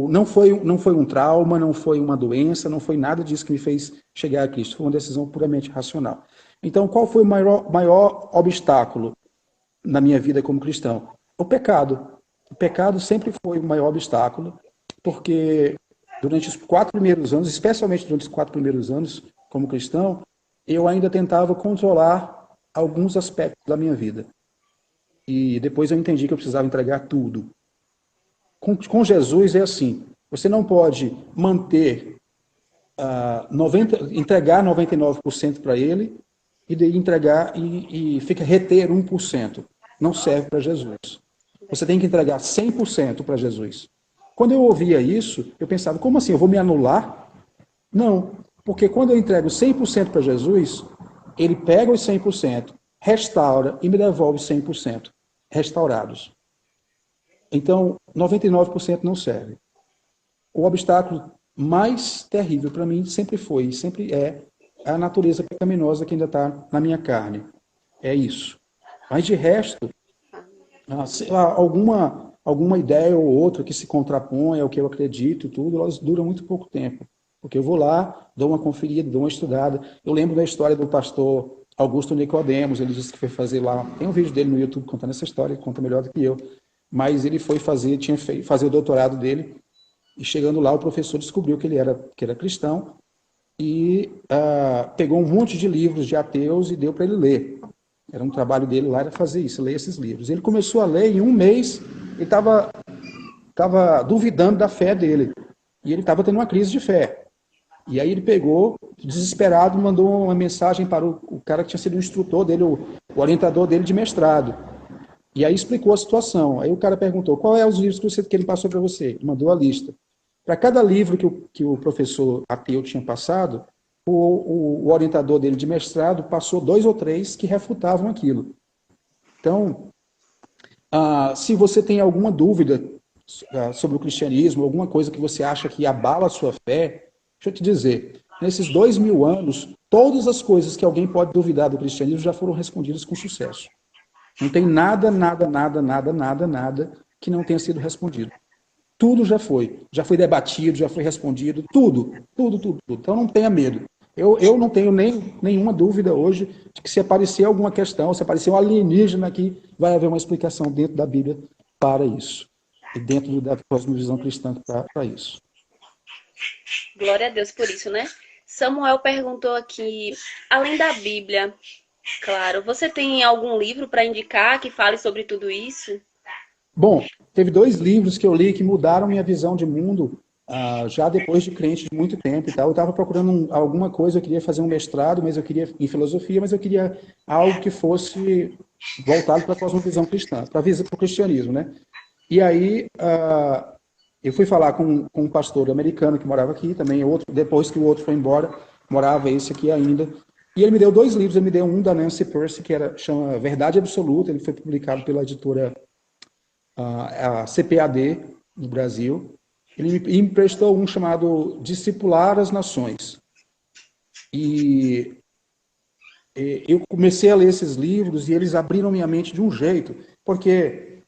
Não foi um trauma, não foi uma doença, não foi nada disso que me fez chegar a Cristo. Foi uma decisão puramente racional. Então, qual foi o maior obstáculo na minha vida como cristão? O pecado. O pecado sempre foi o maior obstáculo, porque durante os 4 primeiros anos, especialmente durante os 4 primeiros anos como cristão, eu ainda tentava controlar alguns aspectos da minha vida. E depois eu entendi que eu precisava entregar tudo. Com Jesus é assim, você não pode manter entregar 99% para ele e daí entregar e reter 1%. Não serve para Jesus. Você tem que entregar 100% para Jesus. Quando eu ouvia isso, eu pensava, como assim? Eu vou me anular? Não. Porque quando eu entrego 100% para Jesus, ele pega os 100%, restaura e me devolve 100% restaurados. Então, 99% não serve. O obstáculo mais terrível para mim sempre foi e sempre é a natureza pecaminosa que ainda está na minha carne. É isso. Mas de resto, sei lá, alguma ideia ou outra que se contrapõe ao que eu acredito, tudo, elas duram muito pouco tempo. Porque eu vou lá, dou uma conferida, dou uma estudada. Eu lembro da história do pastor Augusto Nicodemos, ele disse que foi fazer lá, tem um vídeo dele no YouTube contando essa história, ele conta melhor do que eu, mas ele foi tinha feito fazer o doutorado dele, e chegando lá o professor descobriu que ele era cristão, e pegou um monte de livros de ateus e deu para ele ler. Era um trabalho dele lá, era fazer isso, ler esses livros. Ele começou a ler, e em um mês ele estava duvidando da fé dele, e ele estava tendo uma crise de fé. E aí ele pegou, desesperado, mandou uma mensagem para o cara que tinha sido o instrutor dele, o orientador dele de mestrado. E aí explicou a situação. Aí o cara perguntou, qual é os livros que ele passou para você? Ele mandou a lista. Para cada livro que o professor ateu tinha passado, o orientador dele de mestrado passou 2 ou 3 que refutavam aquilo. Então, se você tem alguma dúvida sobre o cristianismo, alguma coisa que você acha que abala a sua fé, deixa eu te dizer, nesses 2000 anos, todas as coisas que alguém pode duvidar do cristianismo já foram respondidas com sucesso. Não tem nada que não tenha sido respondido. Tudo já foi debatido, já foi respondido, tudo. Então não tenha medo. Eu não tenho nenhuma dúvida hoje de que se aparecer alguma questão, se aparecer um alienígena aqui, vai haver uma explicação dentro da Bíblia para isso. E dentro da cosmovisão cristã para isso. Glória a Deus por isso, né? Samuel perguntou aqui, além da Bíblia, claro, você tem algum livro para indicar que fale sobre tudo isso? Bom, teve 2 livros que eu li que mudaram minha visão de mundo, já depois de crente de muito tempo e tal. Eu estava procurando alguma coisa, eu queria fazer um mestrado, mas eu queria em filosofia, mas eu queria algo que fosse voltado para a cosmovisão cristã, para o cristianismo, né? E aí eu fui falar com um pastor americano que morava aqui, também outro, depois que o outro foi embora, morava esse aqui ainda. E ele me deu 2 livros, ele me deu um da Nancy Pearcey, que chama Verdade Absoluta, ele foi publicado pela editora a CPAD no Brasil. Ele me emprestou um chamado Discipular as Nações. E eu comecei a ler esses livros e eles abriram minha mente de um jeito, porque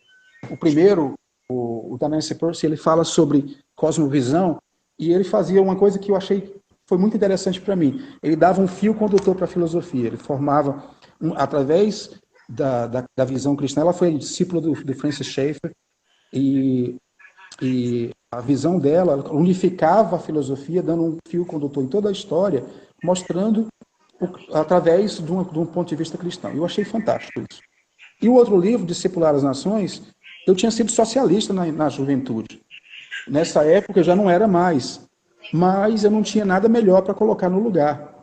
o primeiro, o da Nancy Pearcey, ele fala sobre cosmovisão e ele fazia uma coisa que eu achei foi muito interessante para mim. Ele dava um fio condutor para a filosofia, ele formava, através da visão cristã, ela foi discípula do Francis Schaeffer, e a visão dela unificava a filosofia, dando um fio condutor em toda a história, mostrando através de um ponto de vista cristão. Eu achei fantástico isso. E o outro livro, Discipular as Nações, eu tinha sido socialista na juventude. Nessa época eu já não era mais, mas eu não tinha nada melhor para colocar no lugar.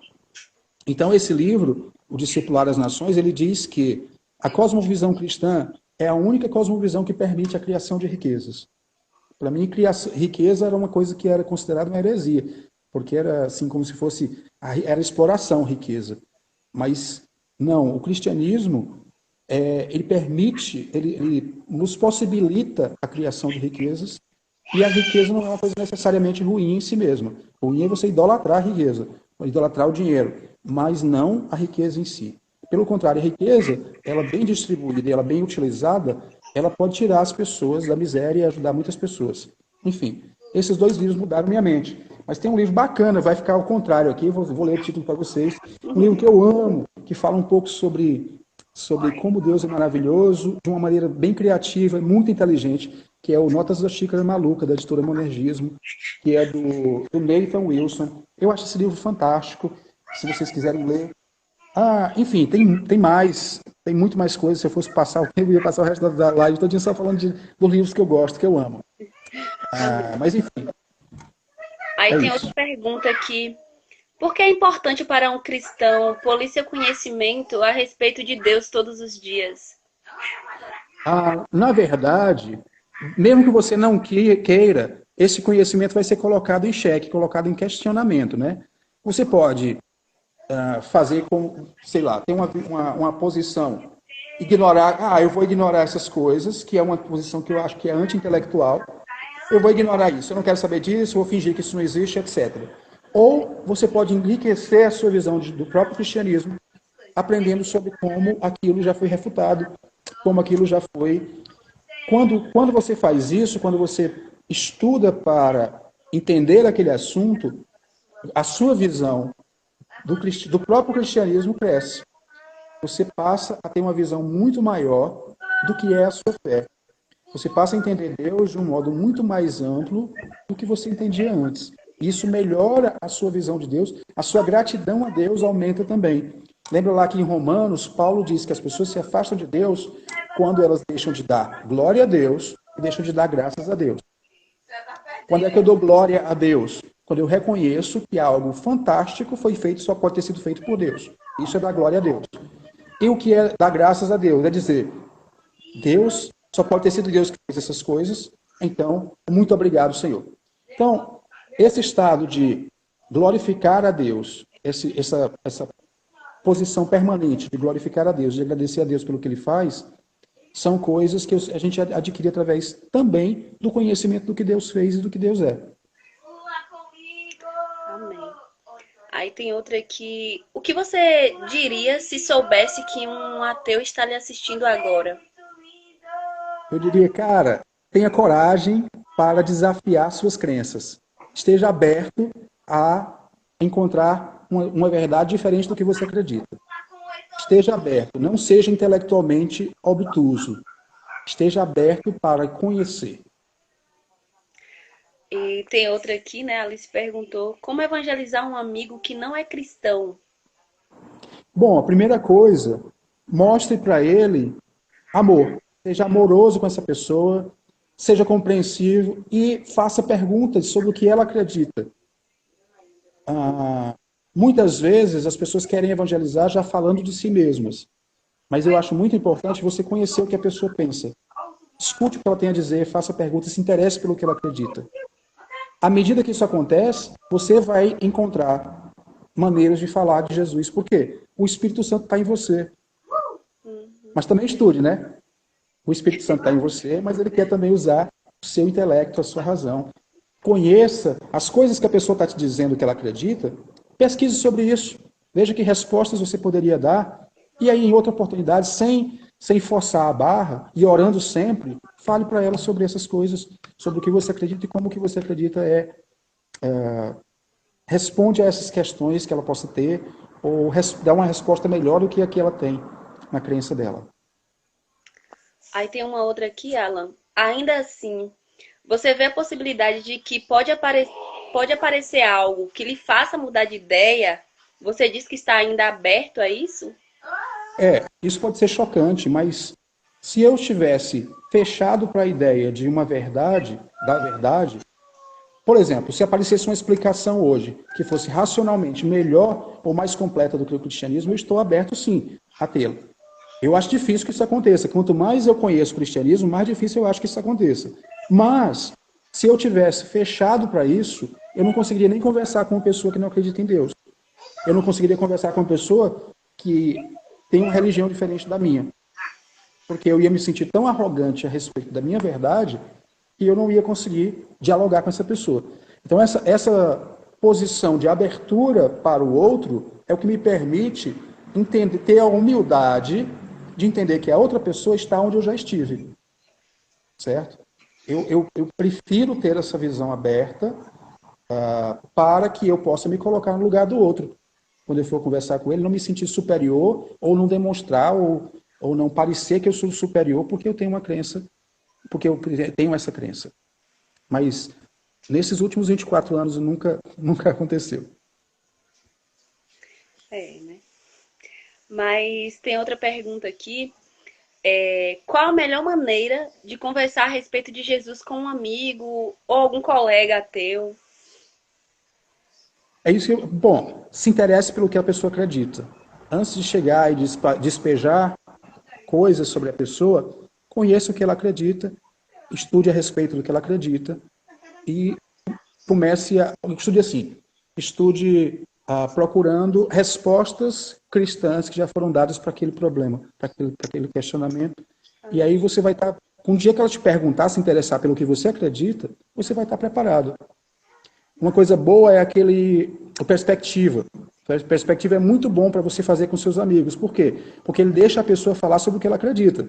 Então esse livro, o Discipular as Nações, ele diz que a cosmovisão cristã é a única cosmovisão que permite a criação de riquezas. Para mim, riqueza era uma coisa que era considerada uma heresia, porque era assim como se fosse, era exploração, riqueza. Mas não, o cristianismo, ele permite, ele nos possibilita a criação de riquezas, e a riqueza não é uma coisa necessariamente ruim em si mesma. Ruim é você idolatrar a riqueza, idolatrar o dinheiro, mas não a riqueza em si. Pelo contrário, a riqueza, ela bem distribuída e ela bem utilizada, ela pode tirar as pessoas da miséria e ajudar muitas pessoas. Enfim, esses 2 livros mudaram minha mente. Mas tem um livro bacana, vai ficar ao contrário aqui, vou ler o título para vocês. Um livro que eu amo, que fala um pouco sobre como Deus é maravilhoso, de uma maneira bem criativa, muito inteligente, que é o Notas da Xícara Maluca, da editora Monergismo, que é do Nathan Wilson. Eu acho esse livro fantástico, se vocês quiserem ler. Enfim, tem mais, tem muito mais coisas. Se eu fosse passar, eu ia passar o resto da live todinha só falando dos livros que eu gosto, que eu amo. Mas enfim. Aí tem outra pergunta aqui. Por que é importante para um cristão polir seu conhecimento a respeito de Deus todos os dias? Na verdade, mesmo que você não queira, esse conhecimento vai ser colocado em xeque, colocado em questionamento, né? Você pode fazer como, sei lá, ter uma posição, ignorar, eu vou ignorar essas coisas, que é uma posição que eu acho que é anti-intelectual, eu vou ignorar isso, eu não quero saber disso, vou fingir que isso não existe, etc. Ou você pode enriquecer a sua visão do próprio cristianismo, aprendendo sobre como aquilo já foi refutado, como aquilo já foi. Quando você faz isso, quando você estuda para entender aquele assunto, a sua visão do próprio cristianismo cresce. Você passa a ter uma visão muito maior do que é a sua fé. Você passa a entender Deus de um modo muito mais amplo do que você entendia antes. Isso melhora a sua visão de Deus, a sua gratidão a Deus aumenta também. Lembra lá que em Romanos, Paulo diz que as pessoas se afastam de Deus quando elas deixam de dar glória a Deus e deixam de dar graças a Deus. Quando é que eu dou glória a Deus? Quando eu reconheço que algo fantástico foi feito, só pode ter sido feito por Deus. Isso é dar glória a Deus. E o que é dar graças a Deus? É dizer, Deus, só pode ter sido Deus que fez essas coisas, então, muito obrigado, Senhor. Então, esse estado de glorificar a Deus, essa posição permanente de glorificar a Deus, de agradecer a Deus pelo que Ele faz, são coisas que a gente adquire através também do conhecimento do que Deus fez e do que Deus é. Amém. Aí tem outra aqui. O que você diria se soubesse que um ateu está lhe assistindo agora? Eu diria, cara, tenha coragem para desafiar suas crenças. Esteja aberto a encontrar uma verdade diferente do que você acredita. Esteja aberto, não seja intelectualmente obtuso. Esteja aberto para conhecer. E tem outra aqui, né? A Alice perguntou: como evangelizar um amigo que não é cristão? Bom, a primeira coisa, mostre para ele amor. Seja amoroso com essa pessoa, seja compreensivo e faça perguntas sobre o que ela acredita. Muitas vezes as pessoas querem evangelizar já falando de si mesmas, mas eu acho muito importante você conhecer o que a pessoa pensa. Escute o que ela tem a dizer, faça perguntas, se interesse pelo que ela acredita. À medida que isso acontece, você vai encontrar maneiras de falar de Jesus. Por quê? O Espírito Santo está em você. Mas também estude, né? O Espírito Santo está em você, mas ele quer também usar o seu intelecto, a sua razão. Conheça as coisas que a pessoa está te dizendo que ela acredita, pesquise sobre isso. Veja que respostas você poderia dar. E aí, em outra oportunidade, sem forçar a barra e orando sempre, fale para ela sobre essas coisas, sobre o que você acredita e como o que você acredita responde a essas questões que ela possa ter, ou dá uma resposta melhor do que a que ela tem na crença dela. Aí tem uma outra aqui, Alan. Ainda assim, você vê a possibilidade de que pode aparecer algo que lhe faça mudar de ideia? Você diz que está ainda aberto a isso? Isso pode ser chocante, mas se eu estivesse fechado para a ideia de uma verdade, da verdade, por exemplo, se aparecesse uma explicação hoje que fosse racionalmente melhor ou mais completa do que o cristianismo, eu estou aberto sim a tê-la. Eu acho difícil que isso aconteça. Quanto mais eu conheço o cristianismo, mais difícil eu acho que isso aconteça. Mas, se eu tivesse fechado para isso, eu não conseguiria nem conversar com uma pessoa que não acredita em Deus. Eu não conseguiria conversar com uma pessoa que tem uma religião diferente da minha. Porque eu ia me sentir tão arrogante a respeito da minha verdade que eu não ia conseguir dialogar com essa pessoa. Então, essa posição de abertura para o outro é o que me permite ter a humildade de entender que a outra pessoa está onde eu já estive. Certo? Eu prefiro ter essa visão aberta para que eu possa me colocar no lugar do outro. Quando eu for conversar com ele, não me sentir superior, ou não demonstrar, ou não parecer que eu sou superior porque eu tenho uma crença, porque eu tenho essa crença. Mas nesses últimos 24 anos nunca aconteceu. Né? Mas tem outra pergunta aqui. Qual a melhor maneira de conversar a respeito de Jesus com um amigo ou algum colega ateu? É isso que, bom, se interesse pelo que a pessoa acredita. Antes de chegar e despejar coisas sobre a pessoa, conheça o que ela acredita, estude a respeito do que ela acredita e estude assim, estude procurando respostas cristãs que já foram dadas para aquele problema, para aquele questionamento. E aí você vai estar, um dia que ela te perguntar, se interessar pelo que você acredita, você vai estar preparado. Uma coisa boa é a perspectiva. A perspectiva é muito bom para você fazer com seus amigos. Por quê? Porque ele deixa a pessoa falar sobre o que ela acredita.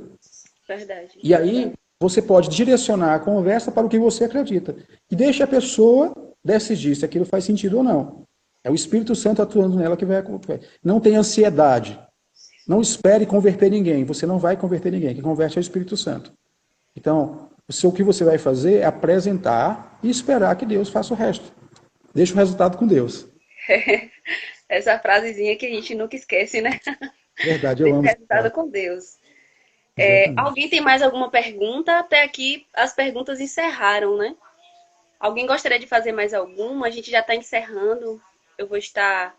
Verdade. E aí você pode direcionar a conversa para o que você acredita. E deixa a pessoa decidir se aquilo faz sentido ou não. É o Espírito Santo atuando nela que vai acontecer. Não tenha ansiedade. Não espere converter ninguém. Você não vai converter ninguém. Quem converte é o Espírito Santo. Então, o que você vai fazer é apresentar e esperar que Deus faça o resto. Deixa o resultado com Deus. Essa frasezinha que a gente nunca esquece, né? Verdade, eu Deixa o amo. resultado com Deus. Exatamente. Alguém tem mais alguma pergunta? Até aqui as perguntas encerraram, né? Alguém gostaria de fazer mais alguma? A gente já está encerrando. Eu vou estar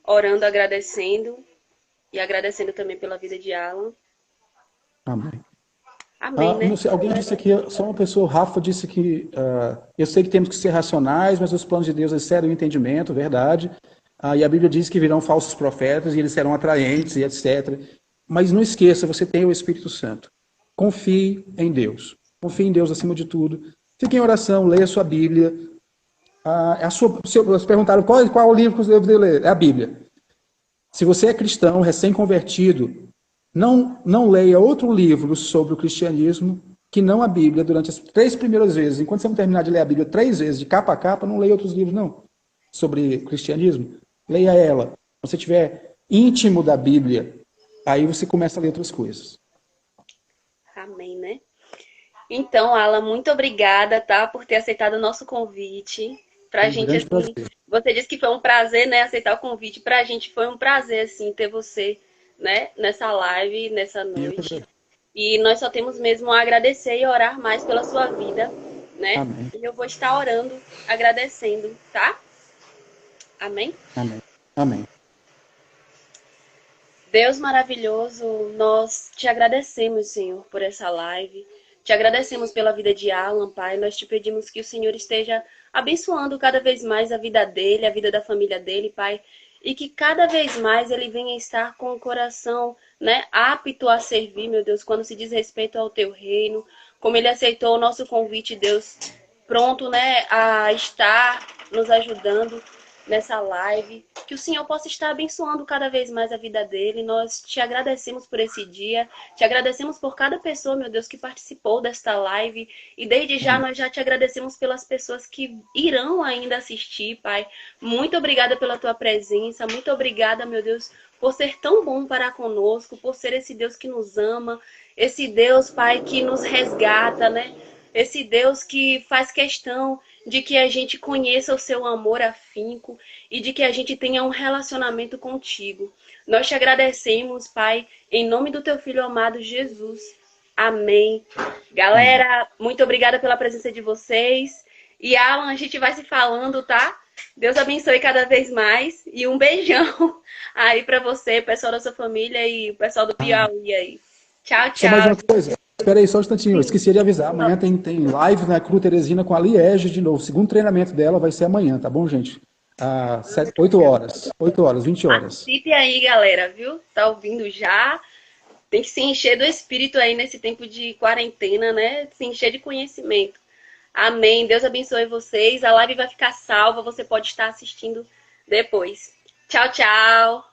orando, agradecendo. E agradecendo também pela vida de Alan. Amém. Amém, né? Não sei, alguém disse aqui, só uma pessoa, o Rafa disse que eu sei que temos que ser racionais, mas os planos de Deus excedem o entendimento, verdade. E a Bíblia diz que virão falsos profetas e eles serão atraentes e etc. Mas não esqueça, você tem o Espírito Santo. Confie em Deus. Confie em Deus acima de tudo. Fique em oração, leia a sua Bíblia. Vocês perguntaram qual é o livro que eu devo ler? É a Bíblia. Se você é cristão, recém-convertido, não leia outro livro sobre o cristianismo que não a Bíblia durante as 3 primeiras vezes. Enquanto você não terminar de ler a Bíblia 3 vezes, de capa a capa, não leia outros livros, não. Sobre cristianismo. Leia ela. Se você estiver íntimo da Bíblia, aí você começa a ler outras coisas. Amém, né? Então, Alan, muito obrigada, tá? Por ter aceitado o nosso convite. Pra Um gente, grande assim, prazer. você disse que foi um prazer, né? Aceitar o convite. Pra gente foi um prazer, assim, ter você, né? Nessa live, nessa E eu que noite. agradeço. E nós só temos mesmo a agradecer e orar mais pela sua vida, né? Amém. E eu vou estar orando, agradecendo, tá? Amém? Amém. Amém. Deus maravilhoso, nós te agradecemos, Senhor, por essa live. Te agradecemos pela vida de Alan, Pai. Nós te pedimos que o Senhor esteja abençoando cada vez mais a vida dele, a vida da família dele, Pai. E que cada vez mais ele venha estar com o coração, né, apto a servir, meu Deus, quando se diz respeito ao teu reino. Como ele aceitou o nosso convite, Deus, pronto, né, a estar nos ajudando nessa live, que o Senhor possa estar abençoando cada vez mais a vida dele. Nós te agradecemos por esse dia, te agradecemos por cada pessoa, meu Deus, que participou desta live, e desde já Amém. nós já te agradecemos pelas pessoas que irão ainda assistir, Pai. Muito obrigada pela tua presença, muito obrigada, meu Deus, por ser tão bom para conosco, por ser esse Deus que nos ama, esse Deus, Pai, que nos resgata, né? Esse Deus que faz questão de que a gente conheça o seu amor afinco e de que a gente tenha um relacionamento contigo. Nós te agradecemos, Pai, em nome do teu filho amado Jesus. Amém. Amém. Galera, muito obrigada pela presença de vocês. E Alan, a gente vai se falando, tá? Deus abençoe cada vez mais. E um beijão aí pra você, pessoal da sua família e o pessoal do Piauí aí. Tchau, Só mais tchau. uma coisa. Espera aí só um instantinho. Eu Sim. esqueci de avisar. Amanhã tem live na Cru Teresina com a Liege de novo. O segundo treinamento dela vai ser amanhã, tá bom, gente? Às 8 horas. 8 horas, 20 horas. Participe aí, galera, viu? Tá ouvindo já? Tem que se encher do espírito aí nesse tempo de quarentena, né? Se encher de conhecimento. Amém. Deus abençoe vocês. A live vai ficar salva. Você pode estar assistindo depois. Tchau, tchau.